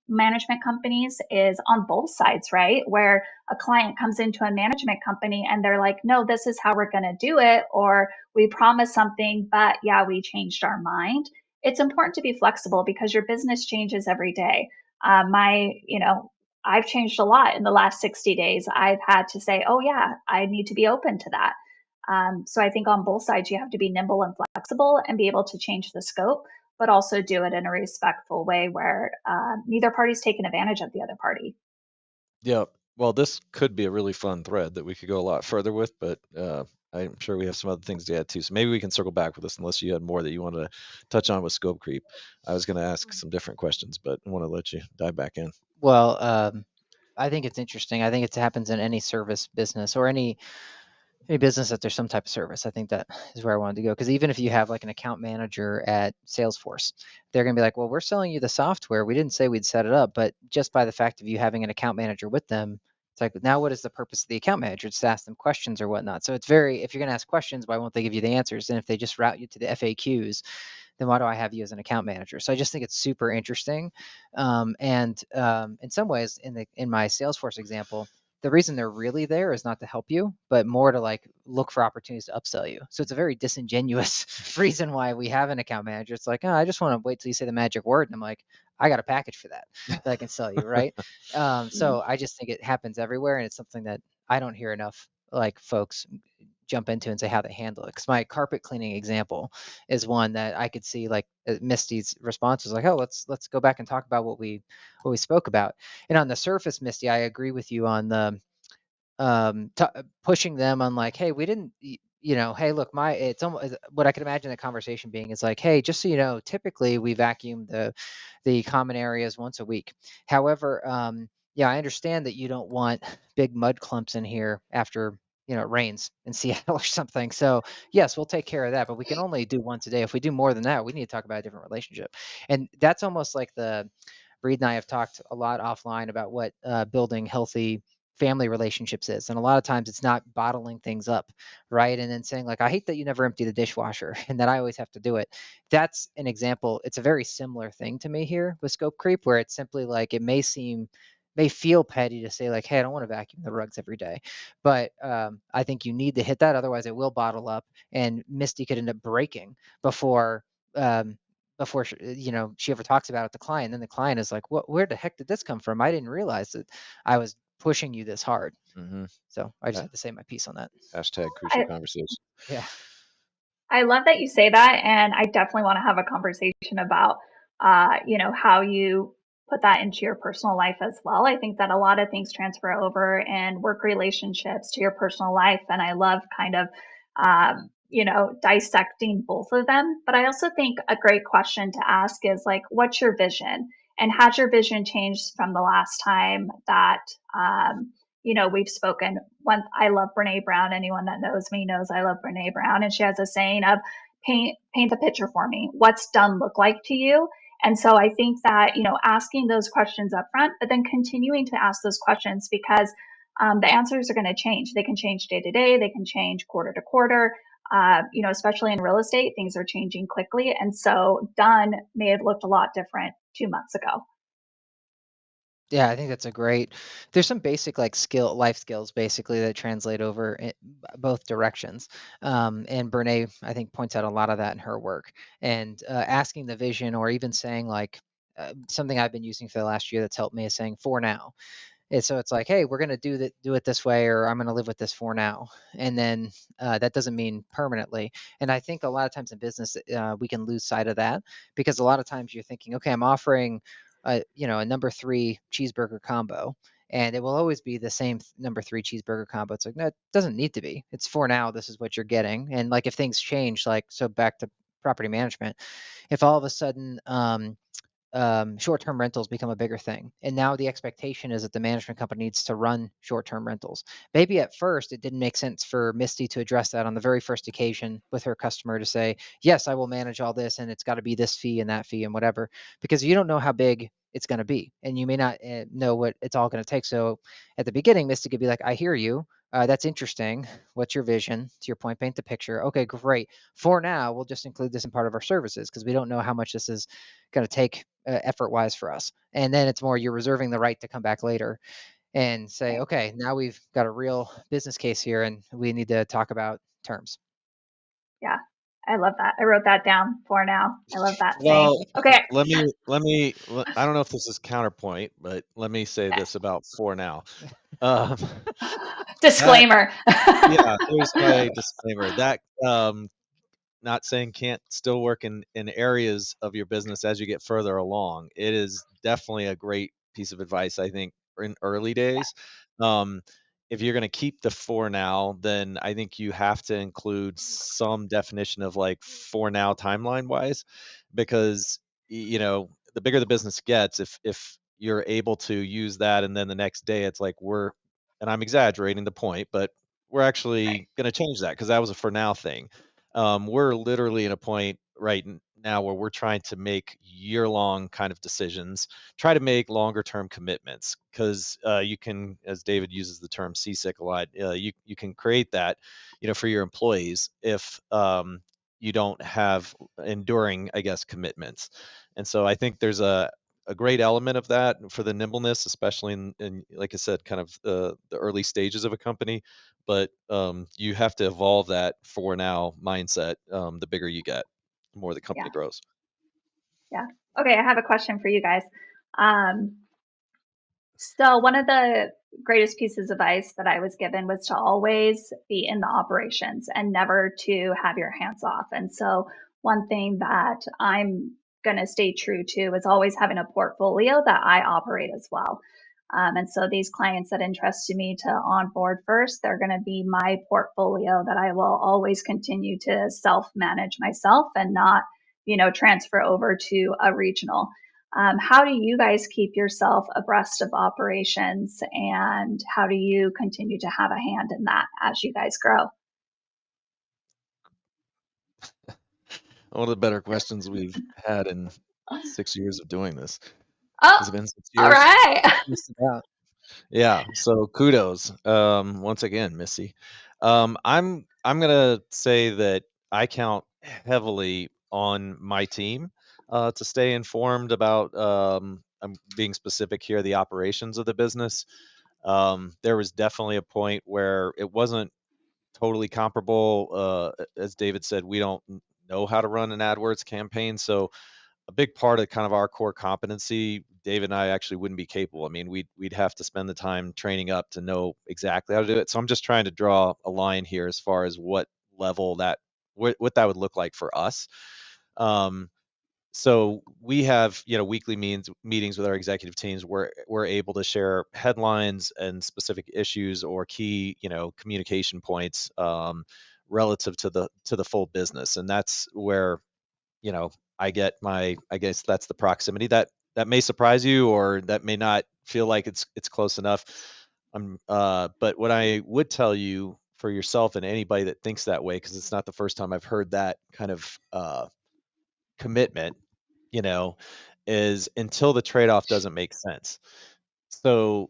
S1: management companies is on both sides, right? Where a client comes into a management company and they're like, no, this is how we're going to do it. Or we promised something, but we changed our mind. It's important to be flexible because your business changes every day. I've changed a lot in the last 60 days. I've had to say, oh yeah, I need to be open to that. So I think on both sides, you have to be nimble and flexible and be able to change the scope, but also do it in a respectful way where neither party's taking advantage of the other party.
S3: Yeah. Well, this could be a really fun thread that we could go a lot further with, but I'm sure we have some other things to add too. So maybe we can circle back with this unless you had more that you want to touch on with scope creep. I was going to ask some different questions, but I want to let you dive back in.
S2: Well, I think it's interesting. I think it happens in any service business or any business that there's some type of service. I think that is where I wanted to go. Because even if you have like an account manager at Salesforce, they're going to be like, well, we're selling you the software. We didn't say we'd set it up, but just by the fact of you having an account manager with them, it's like, now what is the purpose of the account manager? It's to ask them questions or whatnot. So it's if you're going to ask questions, why won't they give you the answers? And if they just route you to the FAQs, then why do I have you as an account manager? So I just think it's super interesting. In some ways, in my Salesforce example, the reason they're really there is not to help you, but more to like look for opportunities to upsell you. So it's a very disingenuous reason why we have an account manager. It's like, oh, I just want to wait till you say the magic word. And I'm like, I got a package for that I can sell you, right? So I just think it happens everywhere. And it's something that I don't hear enough like folks jump into and say how they handle it. Because my carpet cleaning example is one that I could see like Misty's response was like, oh, let's go back and talk about what we spoke about. And on the surface, Misty, I agree with you on the pushing them on like, hey, we didn't, hey, look, it's almost what I could imagine the conversation being is like, hey, just so you know, typically we vacuum the common areas once a week. However, I understand that you don't want big mud clumps in here after it rains in Seattle or something. So yes, we'll take care of that, but we can only do once a day. If we do more than that, we need to talk about a different relationship. And that's almost like Reed and I have talked a lot offline about what building healthy family relationships is. And a lot of times it's not bottling things up, right? And then saying like, I hate that you never empty the dishwasher and that I always have to do it. That's an example. It's a very similar thing to me here with scope creep, where it's simply like, it may feel petty to say like, hey, I don't want to vacuum the rugs every day. But I think you need to hit that. Otherwise it will bottle up and Misty could end up breaking before she ever talks about it to the client. And then the client is like, where the heck did this come from? I didn't realize that I was pushing you this hard. Mm-hmm. So I just had to say my piece on that.
S3: Hashtag crucial conversation.
S2: Yeah.
S1: I love that you say that. And I definitely want to have a conversation about, how you put that into your personal life as well. I think that a lot of things transfer over in work relationships to your personal life. And I love kind of, dissecting both of them. But I also think a great question to ask is like, what's your vision? And has your vision changed from the last time that, we've spoken? I love Brene Brown. Anyone that knows me knows I love Brene Brown. And she has a saying of paint the picture for me. What's done look like to you? And so I think that, asking those questions up front, but then continuing to ask those questions because the answers are going to change. They can change day to day. They can change quarter to quarter. Especially in real estate, things are changing quickly. And so done may have looked a lot different 2 months ago.
S2: Yeah, I think that's there's some basic like life skills basically that translate over in both directions. And Brene, I think, points out a lot of that in her work. And asking the vision, or even saying like something I've been using for the last year that's helped me, is saying for now. And so it's like, hey, we're going to do it this way, or I'm going to live with this for now. And then that doesn't mean permanently. And I think a lot of times in business, we can lose sight of that, because a lot of times you're thinking, okay, I'm offering a number 3 cheeseburger combo, and it will always be the same number 3 cheeseburger combo. It's like, no, it doesn't need to be. It's for now. This is what you're getting. And like, if things change, like, so back to property management, if all of a sudden, short-term rentals become a bigger thing, and now the expectation is that the management company needs to run short-term rentals. Maybe at first it didn't make sense for Misty to address that on the very first occasion with her customer, to say, yes, I will manage all this, and it's got to be this fee and that fee and whatever, because you don't know how big it's going to be, and you may not know what it's all going to take. So at the beginning, Misty could be like, I hear you. That's interesting. What's your vision? To your point, paint the picture. Okay, great. For now, we'll just include this in part of our services, because we don't know how much this is going to take effort-wise for us. And then it's more, you're reserving the right to come back later and say, okay, now we've got a real business case here, and we need to talk about terms.
S1: Yeah, I love that. I wrote that down for now. I love that
S3: Well,
S1: saying. Okay.
S3: I don't know if this is counterpoint, but let me say this about for now.
S1: Disclaimer.
S3: There's my disclaimer. That not saying can't still work in areas of your business as you get further along. It is definitely a great piece of advice, I think, in early days. If you're going to keep the for now, then I think you have to include some definition of like for now timeline wise, because the bigger the business gets, if you're able to use that and then the next day it's like and I'm exaggerating the point, but we're actually going to change that because that was a for now thing. We're literally in a point right now where we're trying to make year-long kind of decisions, try to make longer-term commitments, because you can, as David uses the term seasick a lot, you can create that, for your employees if you don't have enduring, I guess, commitments. And so I think there's a great element of that for the nimbleness, especially in like I said, kind of the early stages of a company. But you have to evolve that for now mindset. The bigger you get, the more the company grows.
S1: Yeah. Okay. I have a question for you guys. So one of the greatest pieces of advice that I was given was to always be in the operations and never to have your hands off. And so one thing that I'm going to stay true to is always having a portfolio that I operate as well. And so these clients that entrusted me to onboard first, they're going to be my portfolio that I will always continue to self-manage myself and not, transfer over to a regional. How do you guys keep yourself abreast of operations, and how do you continue to have a hand in that as you guys grow?
S3: One of the better questions we've had in 6 years of doing this.
S1: Oh,
S3: Has it been 6 years?
S1: all right.
S3: Yeah. So kudos once again, Missy. I'm gonna say that I count heavily on my team to stay informed about. I'm being specific here, the operations of the business. There was definitely a point where it wasn't totally comparable. As David said, we don't know how to run an AdWords campaign, so a big part of kind of our core competency, David and I actually wouldn't be capable. I mean, we'd have to spend the time training up to know exactly how to do it. So I'm just trying to draw a line here as far as what level what that would look like for us. so we have, weekly meetings with our executive teams where we're able to share headlines and specific issues or key, communication points, relative to the full business. And that's where, I guess that's the proximity that may surprise you, or that may not feel like it's close enough. But what I would tell you for yourself and anybody that thinks that way, because it's not the first time I've heard that kind of commitment, you know, is until the trade-off doesn't make sense. So,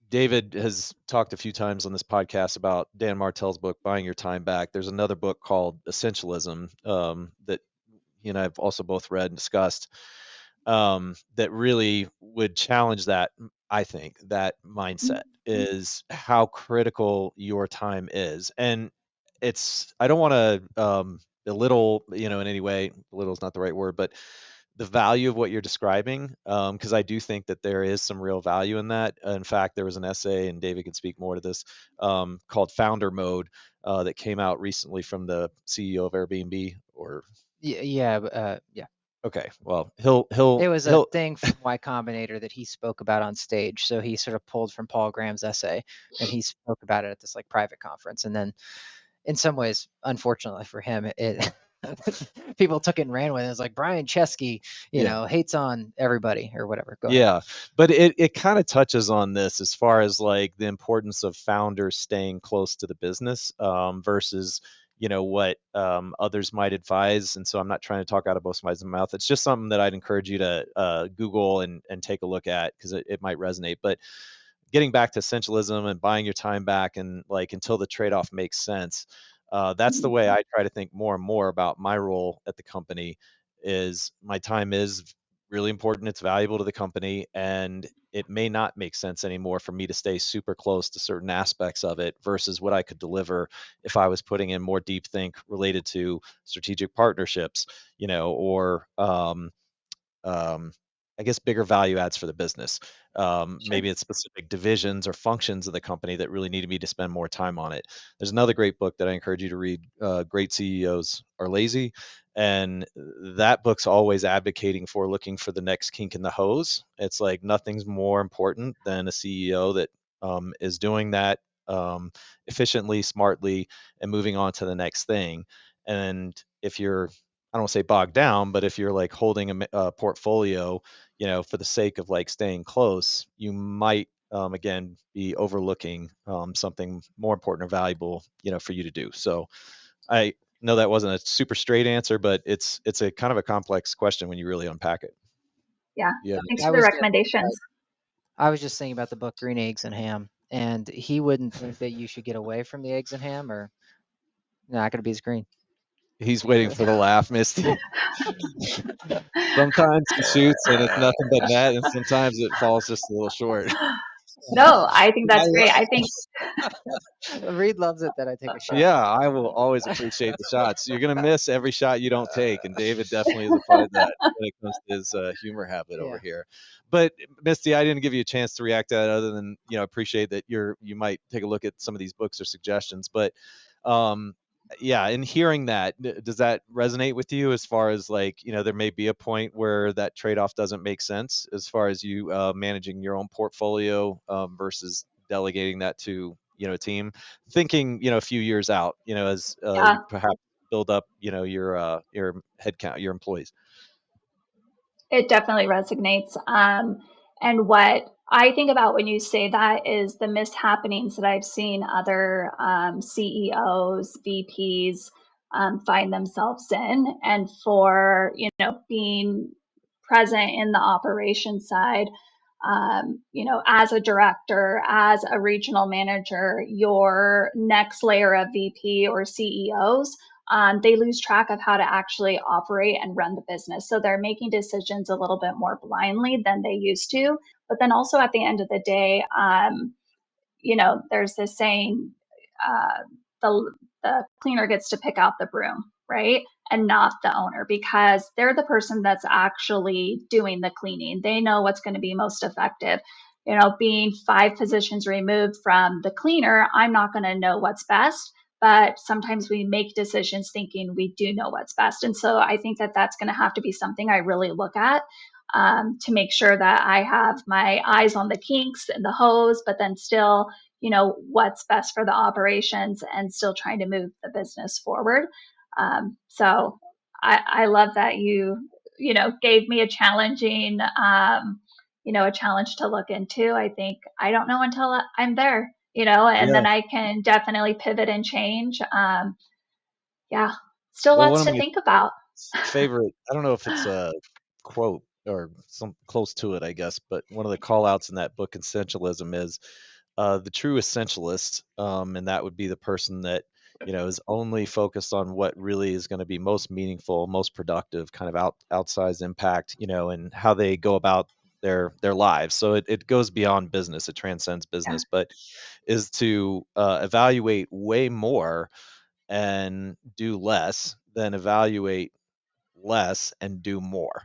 S3: David has talked a few times on this podcast about Dan Martell's book, Buying Your Time Back. There's another book called Essentialism, that he and I have also both read and discussed, that really would challenge that. I think that mindset is how critical your time is. And I don't want to belittle, in any way. Belittle is not the right word, but the value of what you're describing, because I do think that there is some real value in that. In fact, there was an essay, and David can speak more to this, called Founder Mode, that came out recently from the CEO of Airbnb. Or
S2: Yeah.
S3: okay, well,
S2: it was a thing from Y Combinator that he spoke about on stage. So he sort of pulled from Paul Graham's essay, and he spoke about it at this like private conference. And then, in some ways, unfortunately for him, it people took it and ran with it. It's like Brian Chesky, hates on everybody or whatever. Go ahead.
S3: Yeah, but it kind of touches on this as far as like the importance of founders staying close to the business, versus what others might advise. And so I'm not trying to talk out of both sides of my mouth. It's just something that I'd encourage you to Google and take a look at, because it might resonate. But getting back to essentialism and buying your time back, and like until the trade-off makes sense, that's the way I try to think more and more about my role at the company. Is my time is really important, it's valuable to the company, and it may not make sense anymore for me to stay super close to certain aspects of it versus what I could deliver if I was putting in more deep think related to strategic partnerships, or I guess bigger value adds for the business. Maybe it's specific divisions or functions of the company that really needed me to spend more time on it. There's another great book that I encourage you to read. Great CEOs Are Lazy. And that book's always advocating for looking for the next kink in the hose. It's like nothing's more important than a CEO that is doing that efficiently, smartly, and moving on to the next thing. And if you're, I don't want to say bogged down, but if you're like holding a portfolio, for the sake of like staying close, you might again be overlooking something more important or valuable, for you to do. So I know that wasn't a super straight answer, but it's a kind of a complex question when you really unpack it.
S1: Yeah. Thanks for the recommendations.
S2: I was just thinking about the book Green Eggs and Ham, and he wouldn't think that you should get away from the eggs and ham, or not going to be as green.
S3: He's waiting for the laugh, Misty. Sometimes he shoots and it's nothing but net, and sometimes it falls just a little short.
S1: No, I think that's great. I think
S2: Reed loves it that I take a shot.
S3: Yeah, I will always appreciate the shots. You're gonna miss every shot you don't take, and David definitely is a part of that when it comes to his humor habit over here. But Misty, I didn't give you a chance to react to that, other than appreciate that you might take a look at some of these books or suggestions. But yeah, in hearing that, does that resonate with you as far as like there may be a point where that trade-off doesn't make sense as far as you managing your own portfolio versus delegating that to a team, thinking a few years out, as you perhaps build up your headcount, your employees?
S1: It definitely resonates. And what I think about when you say that is the mishappenings that I've seen other CEOs, VPs find themselves in. And for, being present in the operation side, as a director, as a regional manager, your next layer of VP or CEOs, they lose track of how to actually operate and run the business. So they're making decisions a little bit more blindly than they used to. But then also at the end of the day, there's this saying, the cleaner gets to pick out the broom, right? And not the owner, because they're the person that's actually doing the cleaning. They know what's going to be most effective. Being 5 positions removed from the cleaner, I'm not going to know what's best, but sometimes we make decisions thinking we do know what's best. And so I think that that's going to have to be something I really look at, to make sure that I have my eyes on the kinks and the hose, but then still, what's best for the operations and still trying to move the business forward. So I love that gave me a challenging, a challenge to look into. I think I don't know until I'm there, and then I can definitely pivot and change. Yeah, still
S4: Well, one
S1: lots
S4: of
S1: to
S4: my
S1: think about.
S4: favorite, I don't know if it's a quote or some close to it, I guess, but one of the call outs in that book, Essentialism, is the true essentialist, and that would be the person that is only focused on what really is going to be most meaningful, most productive, kind of outsized impact, and how they go about their lives. So it goes beyond business, it transcends business, but is to evaluate way more and do less than evaluate less and do more,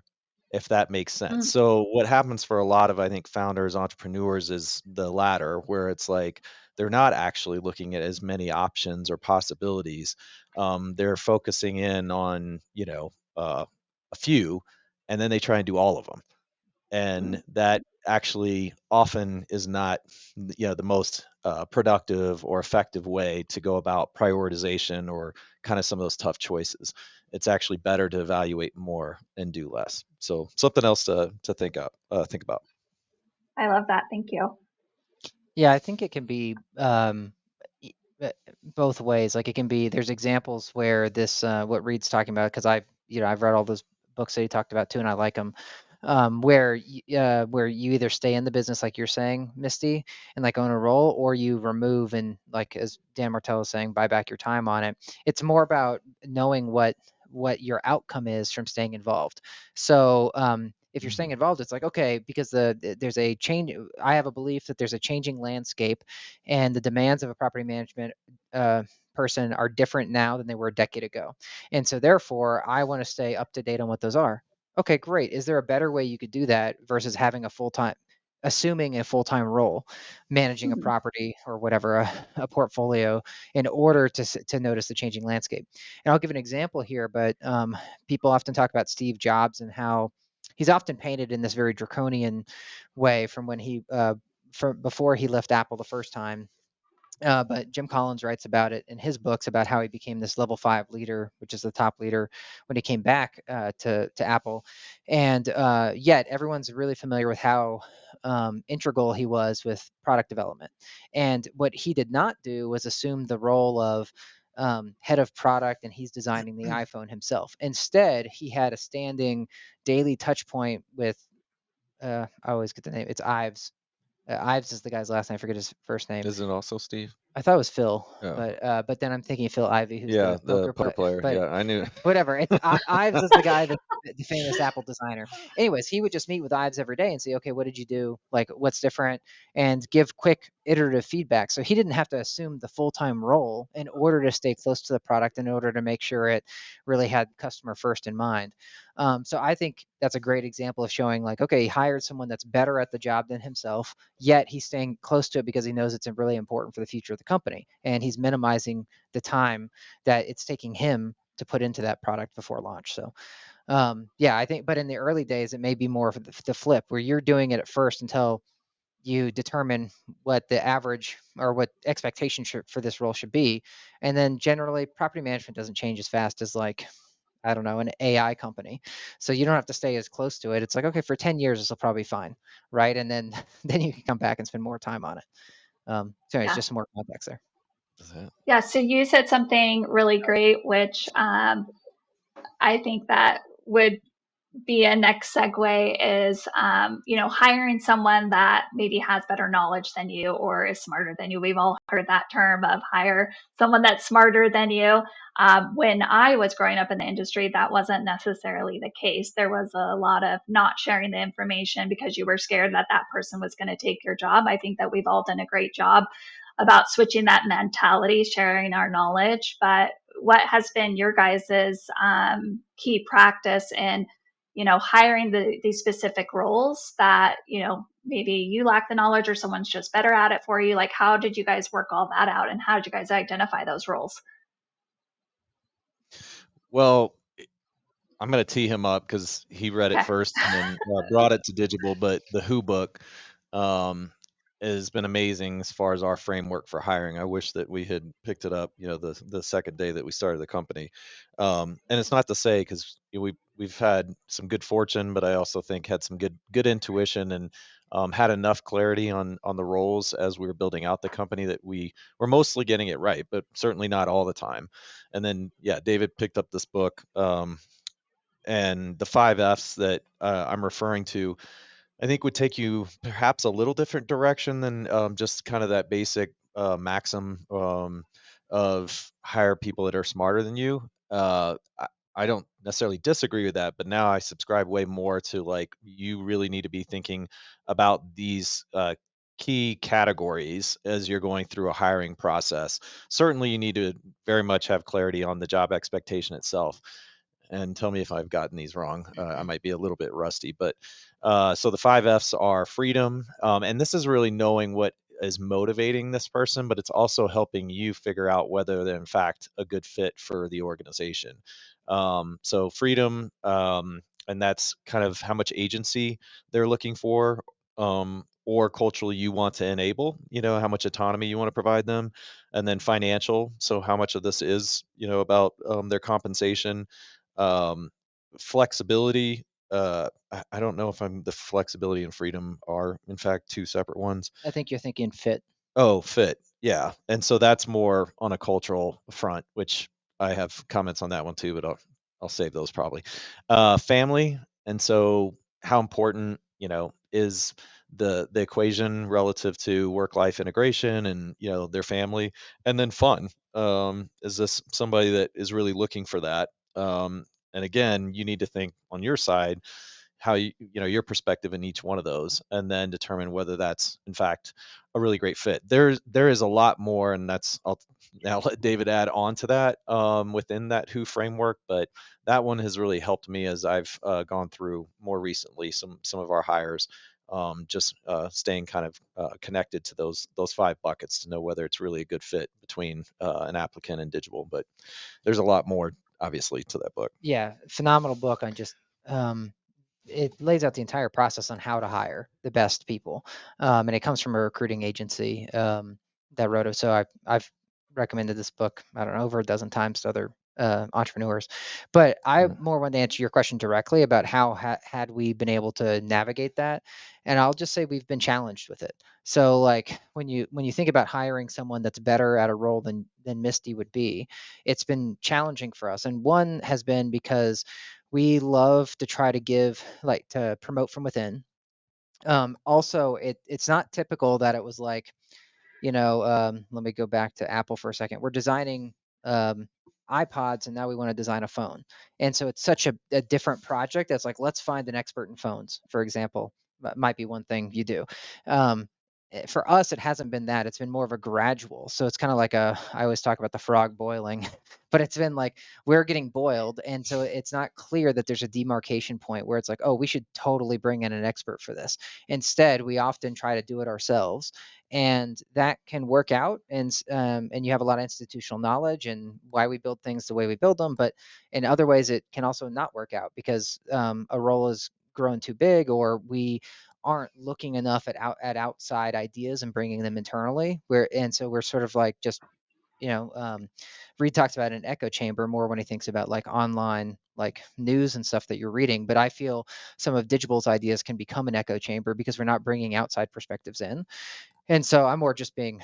S4: if that makes sense.
S1: Mm.
S4: So what happens for a lot of, I think, founders, entrepreneurs is the latter, where it's like they're not actually looking at as many options or possibilities. They're focusing in on, a few, and then they try and do all of them. And that actually often is not, the most productive or effective way to go about prioritization or kind of some of those tough choices. It's actually better to evaluate more and do less. So something else to think about.
S1: I love that. Thank you.
S2: Yeah, I think it can be e- both ways. Like it can be, there's examples where this, what Reed's talking about, because I've read all those books that he talked about too, and I like them. Where you either stay in the business, like you're saying, Misty, and like own a role, or you remove and, like as Dan Martell is saying, buy back your time on it. It's more about knowing what your outcome is from staying involved. So if you're staying involved, it's like, okay, because there's a change. I have a belief that there's a changing landscape, and the demands of a property management person are different now than they were a decade ago. And so therefore, I want to stay up to date on what those are. Okay, great. Is there a better way you could do that versus having assuming a full-time role, managing a
S1: Mhm.
S2: property or whatever, a portfolio, in order to notice the changing landscape? And I'll give an example here, but people often talk about Steve Jobs and how he's often painted in this very draconian way from when from before he left Apple the first time. But Jim Collins writes about it in his books about how he became this level 5 leader, which is the top leader, when he came back to Apple. And yet everyone's really familiar with how integral he was with product development. And what he did not do was assume the role of head of product, and he's designing the iPhone himself. Instead, he had a standing daily touch point with, I always get the name, it's Ives. Ives is the guy's last name. I forget his first name.
S3: Is it also Steve?
S2: I thought it was Phil,
S3: Oh.
S2: but then I'm thinking of Phil Ivey, who's
S3: Yeah,
S2: the
S3: the
S2: poker
S3: poker player.
S2: but
S3: Yeah, I knew.
S2: whatever. It's Ives is the guy that the famous Apple designer. Anyways, he would just meet with Ives every day and say, okay, what did you do? Like, what's different? And give quick iterative feedback. So he didn't have to assume the full-time role in order to stay close to the product, in order to make sure it really had customer first in mind. So I think that's a great example of showing, like, okay, he hired someone that's better at the job than himself, yet he's staying close to it because he knows it's really important for the future of the company. And he's minimizing the time that it's taking him to put into that product before launch. So yeah, I think, but in the early days, it may be more of the flip, where you're doing it at first until you determine what the average or what expectation for this role should be. And then generally property management doesn't change as fast as, like, I don't know, an AI company. So you don't have to stay as close to it. It's like, okay, for 10 years, this will probably be fine. Right. And then, then you can come back and spend more time on it. So it's
S1: Yeah.
S2: just some more context there.
S1: Yeah. So you said something really great, which I think that would be a next segue is, hiring someone that maybe has better knowledge than you or is smarter than you. We've all heard that term of hire someone that's smarter than you. When I was growing up in the industry, that wasn't necessarily the case. There was a lot of not sharing the information because you were scared that that person was going to take your job. I think that we've all done a great job about switching that mentality, sharing our knowledge. But what has been your guys's key practice in hiring these specific roles that maybe you lack the knowledge or someone's just better at it for you? Like, how did you guys work all that out, and how did you guys identify those roles?
S4: Well, I'm going to tee him up because he read it first and then brought it to Digible. But the Who book has been amazing as far as our framework for hiring. I wish that we had picked it up, the second day that we started the company. And it's not to say, because we've had some good fortune, but I also think had some good intuition and had enough clarity on the roles as we were building out the company that we were mostly getting it right, but certainly not all the time. And then, yeah, David picked up this book. And the 5 F's that I'm referring to, I think would take you perhaps a little different direction than just kind of that basic maxim of hire people that are smarter than you. I don't necessarily disagree with that, but now I subscribe way more to, like, you really need to be thinking about these key categories as you're going through a hiring process. Certainly, you need to very much have clarity on the job expectation itself. And tell me if I've gotten these wrong. I might be a little bit rusty, but so the 5 F's are freedom. And this is really knowing what is motivating this person, but it's also helping you figure out whether they're in fact a good fit for the organization. So freedom, and that's kind of how much agency they're looking for, or culturally you want to enable, how much autonomy you want to provide them. And then financial, so how much of this is, about their compensation. um, Flexibility, I don't know if the flexibility and freedom are in fact two separate ones.
S2: I think you're thinking fit.
S4: Oh, fit, yeah. And so that's more on a cultural front, which I have comments on that one too, but I'll save those probably. Family, and so how important, is the equation relative to work life integration and, their family. And then fun, is this somebody that is really looking for that? And again, you need to think on your side how your perspective in each one of those, and then determine whether that's in fact a really great fit. There is a lot more, and I'll now let David add on to that within that Who framework. But that one has really helped me as I've gone through more recently some of our hires. Just staying kind of connected to those 5 buckets to know whether it's really a good fit between an applicant and Digible. But there's a lot more, obviously, to that book.
S2: Yeah, phenomenal book on just it lays out the entire process on how to hire the best people, and it comes from a recruiting agency that wrote it. So I've recommended this book, I don't know, over a dozen times to other entrepreneurs. But I more want to answer your question directly about how had we been able to navigate that, and I'll just say we've been challenged with it. So like when you think about hiring someone that's better at a role than Misty would be, it's been challenging for us, and one has been because we love to try to to promote from within. Also, it's not typical that it was like, let me go back to Apple for a second. We're designing iPods, and now we want to design a phone. And so it's such a different project. That's like, let's find an expert in phones, for example. That might be one thing you do. For us, it hasn't been that. It's been more of a gradual. So it's kind of like I always talk about the frog boiling, but it's been like we're getting boiled. And so it's not clear that there's a demarcation point where it's like, oh, we should totally bring in an expert for this. Instead, we often try to do it ourselves. And that can work out, and you have a lot of institutional knowledge and why we build things the way we build them. But in other ways, it can also not work out because a role is grown too big, or we aren't looking enough at outside ideas and bringing them internally. So we're sort of like just, Reed talks about an echo chamber more when he thinks about like online like news and stuff that you're reading. But I feel some of Digible's ideas can become an echo chamber because we're not bringing outside perspectives in. And so I'm more just being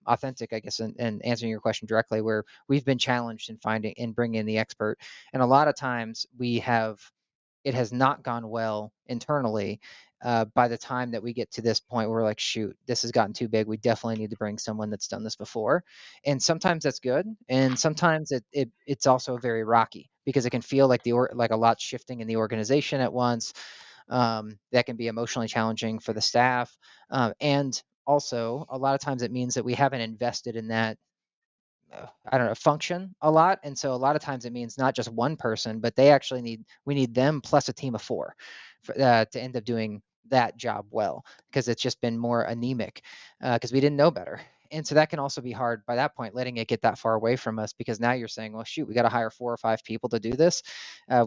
S2: authentic, I guess, and answering your question directly, where we've been challenged in bringing in the expert. And a lot of times it has not gone well internally. By the time that we get to this point, we're like, shoot, this has gotten too big. We definitely need to bring someone that's done this before. And sometimes that's good, and sometimes it's also very rocky because it can feel like like a lot shifting in the organization at once. That can be emotionally challenging for the staff, and also a lot of times it means that we haven't invested in that I don't know, function a lot. And so a lot of times it means not just one person, but we need them plus a team of 4 to end up doing that job well, because it's just been more anemic, because we didn't know better. And so that can also be hard by that point, letting it get that far away from us, because now you're saying, well, shoot, we got to hire 4 or 5 people to do this.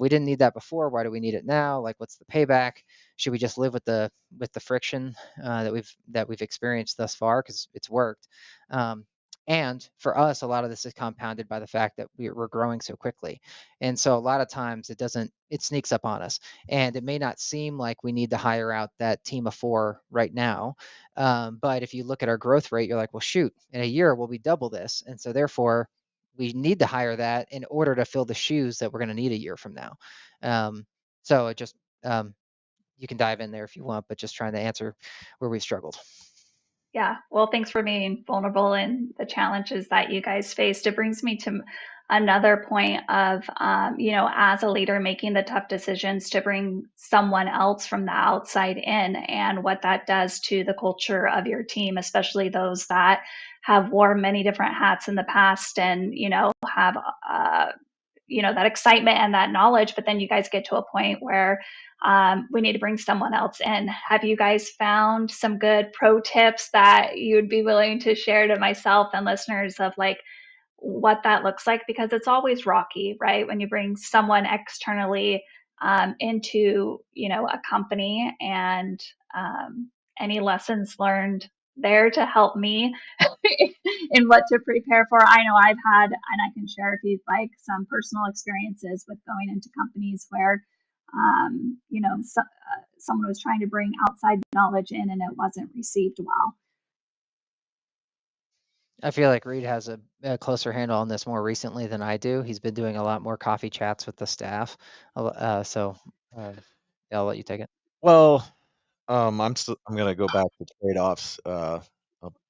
S2: We didn't need that before. Why do we need it now? Like, what's the payback? Should we just live with the friction that we've experienced thus far, because it's worked? And for us, a lot of this is compounded by the fact that we're growing so quickly. And so a lot of times it sneaks up on us, and it may not seem like we need to hire out that team of 4 right now. But if you look at our growth rate, you're like, well, shoot, in a year, we'll be double this. And so therefore we need to hire that in order to fill the shoes that we're going to need a year from now. So it just, you can dive in there if you want, but just trying to answer where we've struggled.
S1: Yeah, well, thanks for being vulnerable and the challenges that you guys faced. It brings me to another point of, as a leader, making the tough decisions to bring someone else from the outside in, and what that does to the culture of your team, especially those that have worn many different hats in the past and, have, that excitement and that knowledge. But then you guys get to a point where we need to bring someone else in. Have you guys found some good pro tips that you would be willing to share to myself and listeners of like what that looks like? Because it's always rocky, right? When you bring someone externally into, a company, and any lessons learned there to help me in what to prepare for. I know I've had, and I can share if you'd like, some personal experiences with going into companies where, someone was trying to bring outside knowledge in and it wasn't received well.
S2: I feel like Reed has a closer handle on this more recently than I do. He's been doing a lot more coffee chats with the staff. So I'll let you take it.
S4: Well, I'm gonna go back to trade-offs. I'll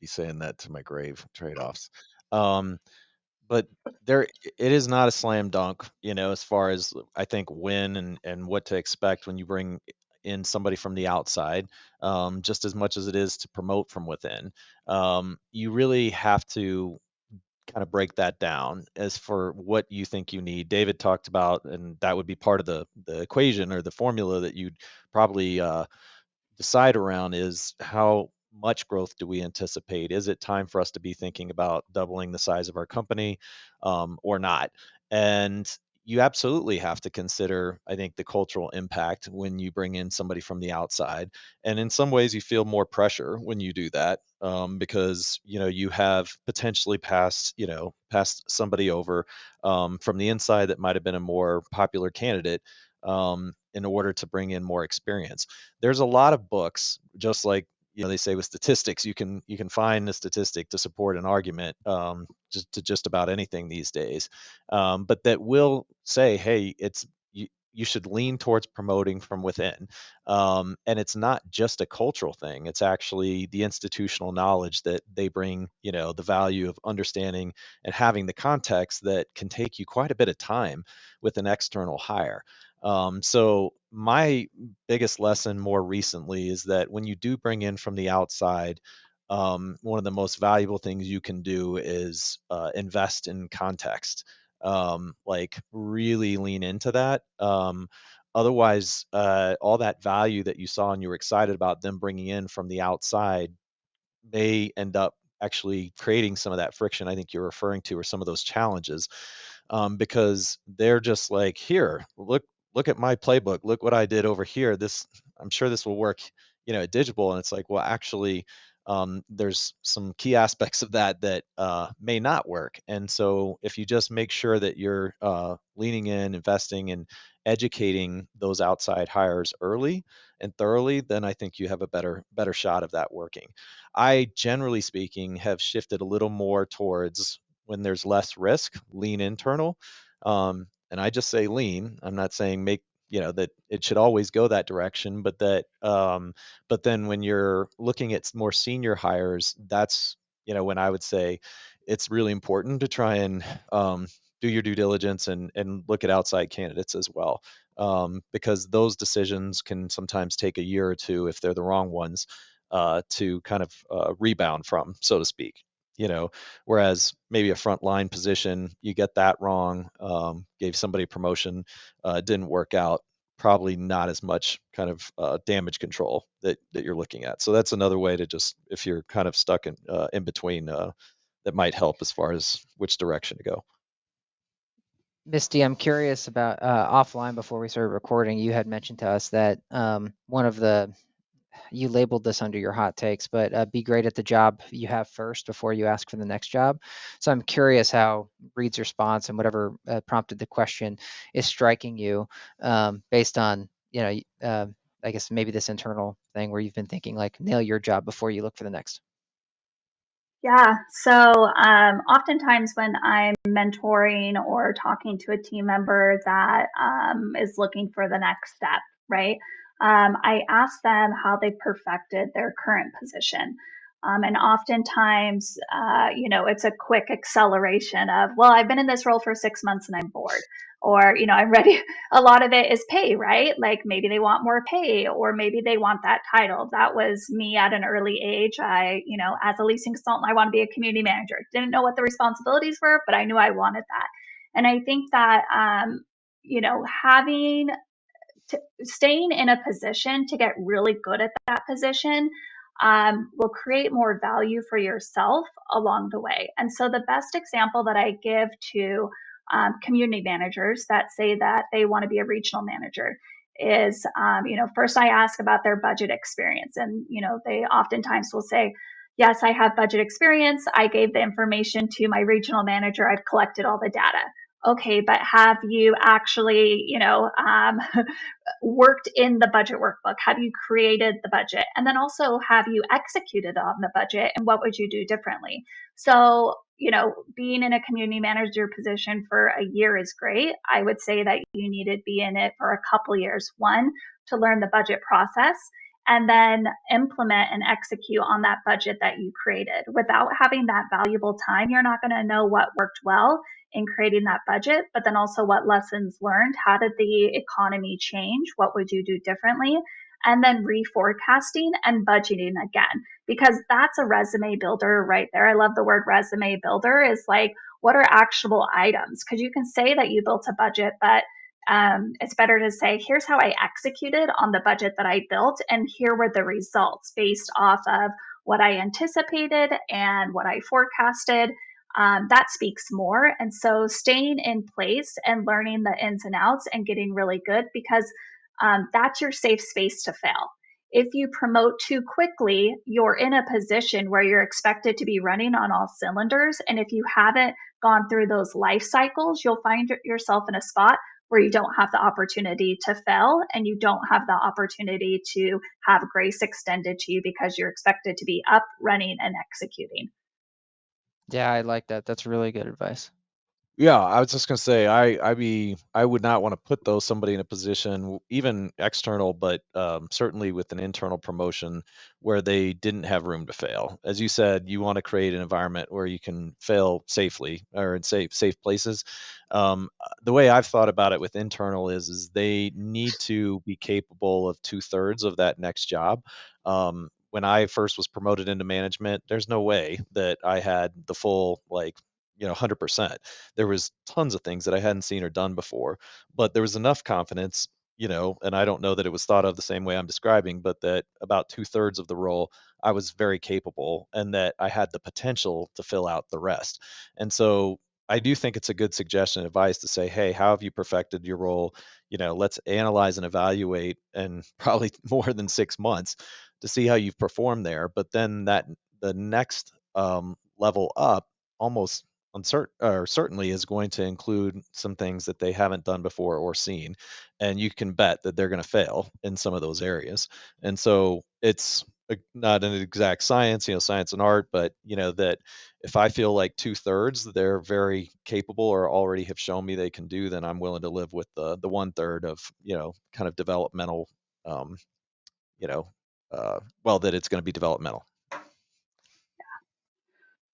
S4: be saying that to my grave, trade-offs. But it is not a slam dunk, as far as I think when and what to expect when you bring in somebody from the outside, just as much as it is to promote from within. You really have to kind of break that down as for what you think you need. David talked about, and that would be part of the equation or the formula that you'd probably decide around, is how much growth do we anticipate? Is it time for us to be thinking about doubling the size of our company, or not? And you absolutely have to consider, I think, the cultural impact when you bring in somebody from the outside. And in some ways, you feel more pressure when you do that, because you have potentially passed somebody over from the inside that might have been a more popular candidate, in order to bring in more experience. There's a lot of books, just like they say with statistics, you can find a statistic to support an argument, just about anything these days, but that will say, hey, you should lean towards promoting from within, and it's not just a cultural thing. It's actually the institutional knowledge that they bring, the value of understanding and having the context that can take you quite a bit of time with an external hire. So my biggest lesson more recently is that when you do bring in from the outside, one of the most valuable things you can do is invest in context. Like really lean into that. Otherwise, all that value that you saw and you were excited about them bringing in from the outside may end up actually creating some of that friction I think you're referring to, or some of those challenges, because they're just like, here, look at my playbook, look what I did over here. I'm sure this will work, at Digible. And it's like, well, actually, there's some key aspects of that may not work. And so if you just make sure that you're leaning in, investing, and educating those outside hires early and thoroughly, then I think you have a better shot of that working. I, generally speaking, have shifted a little more towards, when there's less risk, lean internal. And I just say lean. I'm not saying that it should always go that direction, but but then when you're looking at more senior hires, that's, when I would say it's really important to try and do your due diligence and look at outside candidates as well. Because those decisions can sometimes take a year or two, if they're the wrong ones, to kind of rebound from, so to speak. Whereas maybe a frontline position, you get that wrong, gave somebody a promotion, didn't work out. probably not as much kind of damage control that you're looking at. So that's another way to just, if you're kind of stuck in between, that might help as far as which direction to go.
S2: Misty, I'm curious about offline before we started recording. You had mentioned to us that you labeled this under your hot takes, but be great at the job you have first before you ask for the next job. So I'm curious how Reed's response and whatever prompted the question is striking you based on, I guess maybe this internal thing where you've been thinking like nail your job before you look for the next.
S1: Yeah. So oftentimes when I'm mentoring or talking to a team member that is looking for the next step, right? I ask them how they perfected their current position. And oftentimes, it's a quick acceleration of, well, I've been in this role for 6 months and I'm bored. Or, I'm ready. A lot of it is pay, right? Like maybe they want more pay or maybe they want that title. That was me at an early age. As a leasing consultant, I want to be a community manager. Didn't know what the responsibilities were, but I knew I wanted that. And I think that, having staying in a position to get really good at that position will create more value for yourself along the way. And so the best example that I give to community managers that say that they want to be a regional manager is, first I ask about their budget experience. And, they oftentimes will say, yes, I have budget experience. I gave the information to my regional manager. I've collected all the data. Okay, but have you actually, worked in the budget workbook? Have you created the budget? And then also, have you executed on the budget and what would you do differently? So, being in a community manager position for a year is great. I would say that you need to be in it for a couple years. One, to learn the budget process and then implement and execute on that budget that you created. Without having that valuable time, you're not going to know what worked well in creating that budget, but then also what lessons learned. How did the economy change? What would you do differently? And then reforecasting and budgeting again, because that's a resume builder right there. I love the word resume builder. Is like, what are actionable items? Because you can say that you built a budget, but it's better to say, here's how I executed on the budget that I built, and here were the results based off of what I anticipated and what I forecasted. That speaks more. And so staying in place and learning the ins and outs and getting really good, because that's your safe space to fail. If you promote too quickly, you're in a position where you're expected to be running on all cylinders. And if you haven't gone through those life cycles, you'll find yourself in a spot where you don't have the opportunity to fail and you don't have the opportunity to have grace extended to you because you're expected to be up, running, and executing.
S2: Yeah, I like that. That's really good advice.
S4: Yeah, I was just gonna say, I would not want to put somebody in a position, even external, but certainly with an internal promotion, where they didn't have room to fail. As you said, you want to create an environment where you can fail safely or in safe places. The way I've thought about it with internal is they need to be capable of 2/3 of that next job. When I first was promoted into management, there's no way that I had the full 100%. There was tons of things that I hadn't seen or done before, but there was enough confidence, and I don't know that it was thought of the same way I'm describing, but that about 2/3 of the role I was very capable and that I had the potential to fill out the rest. And so I do think it's a good suggestion and advice to say, hey, how have you perfected your role? Let's analyze and evaluate, and probably more than 6 months to see how you've performed there. But then the next level up almost certainly is going to include some things that they haven't done before or seen, and you can bet that they're going to fail in some of those areas. And so it's not an exact science, science and art, but that if I feel like 2/3 they're very capable or already have shown me they can do, then I'm willing to live with the 1/3 of kind of developmental, that it's going to be developmental.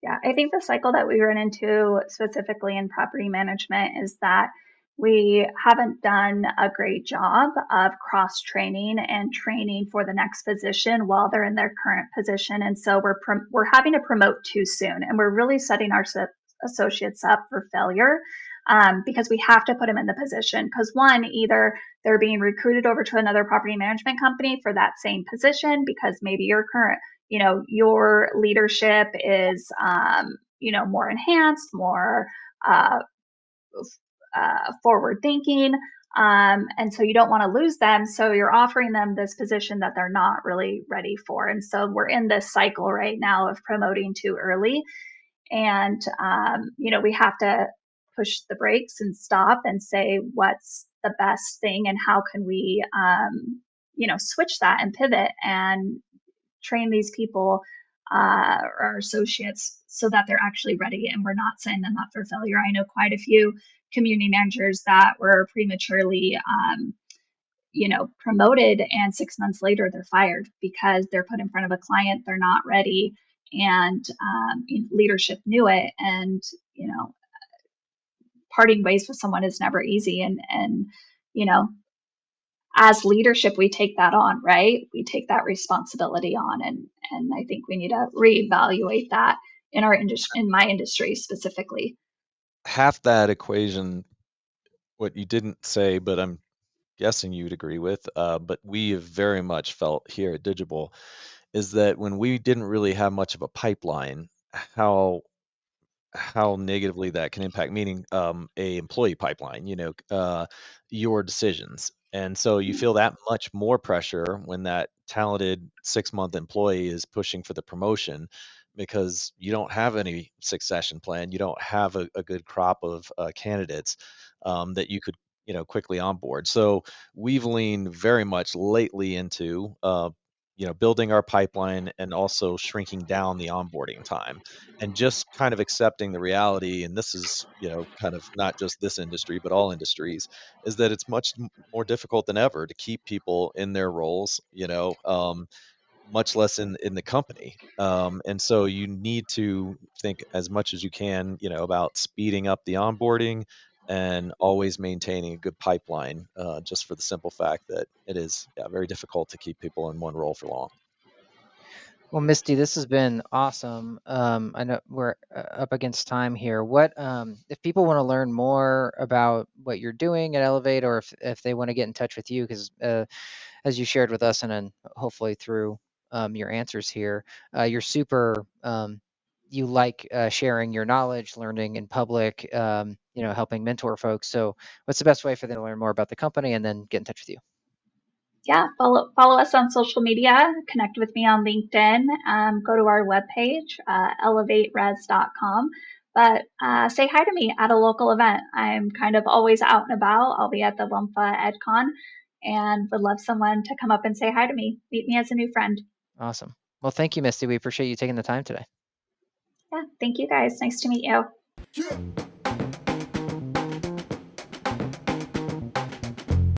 S1: Yeah, I think the cycle that we run into specifically in property management is that we haven't done a great job of cross training and training for the next position while they're in their current position. And so we're having to promote too soon, and we're really setting our associates up for failure because we have to put them in the position. Because one, either they're being recruited over to another property management company for that same position because maybe your current, your leadership is, more enhanced, more forward thinking. And so you don't want to lose them. So you're offering them this position that they're not really ready for. And so we're in this cycle right now of promoting too early. And, we have to push the brakes and stop and say, what's the best thing and how can we, switch that and pivot and train these people, or associates, so that they're actually ready and we're not setting them up for failure. I know quite a few community managers that were prematurely, promoted, and 6 months later they're fired because they're put in front of a client, they're not ready, and leadership knew it. And parting ways with someone is never easy, and as leadership, we take that on, right? We take that responsibility on, and I think we need to reevaluate that in our industry, in my industry specifically.
S4: Half that equation, what you didn't say, but I'm guessing you'd agree with, but we have very much felt here at Digible, is that when we didn't really have much of a pipeline, how negatively that can impact, meaning a employee pipeline, your decisions. And so you feel that much more pressure when that talented 6-month employee is pushing for the promotion, because you don't have any succession plan. You don't have a good crop of candidates that you could quickly onboard. So we've leaned very much lately into building our pipeline and also shrinking down the onboarding time, and just kind of accepting the reality. And this is kind of not just this industry but all industries, is that it's much more difficult than ever to keep people in their roles, much less in the company. And so you need to think as much as you can, about speeding up the onboarding and always maintaining a good pipeline, just for the simple fact that it is very difficult to keep people in one role for long.
S2: Well, Misty, this has been awesome. I know we're up against time here. What if people want to learn more about what you're doing at Elev8, or if they want to get in touch with you, because as you shared with us, and then hopefully through your answers here, you're super, you like sharing your knowledge, learning in public, helping mentor folks. So what's the best way for them to learn more about the company and then get in touch with you?
S1: Yeah, follow us on social media, connect with me on LinkedIn, go to our webpage, elev8res.com. But say hi to me at a local event. I'm kind of always out and about. I'll be at the WMFA EdCon, and would love someone to come up and say hi to me, meet me as a new friend.
S2: Awesome. Well, thank you, Misty. We appreciate you taking the time today.
S1: Yeah, thank you guys. Nice to meet you.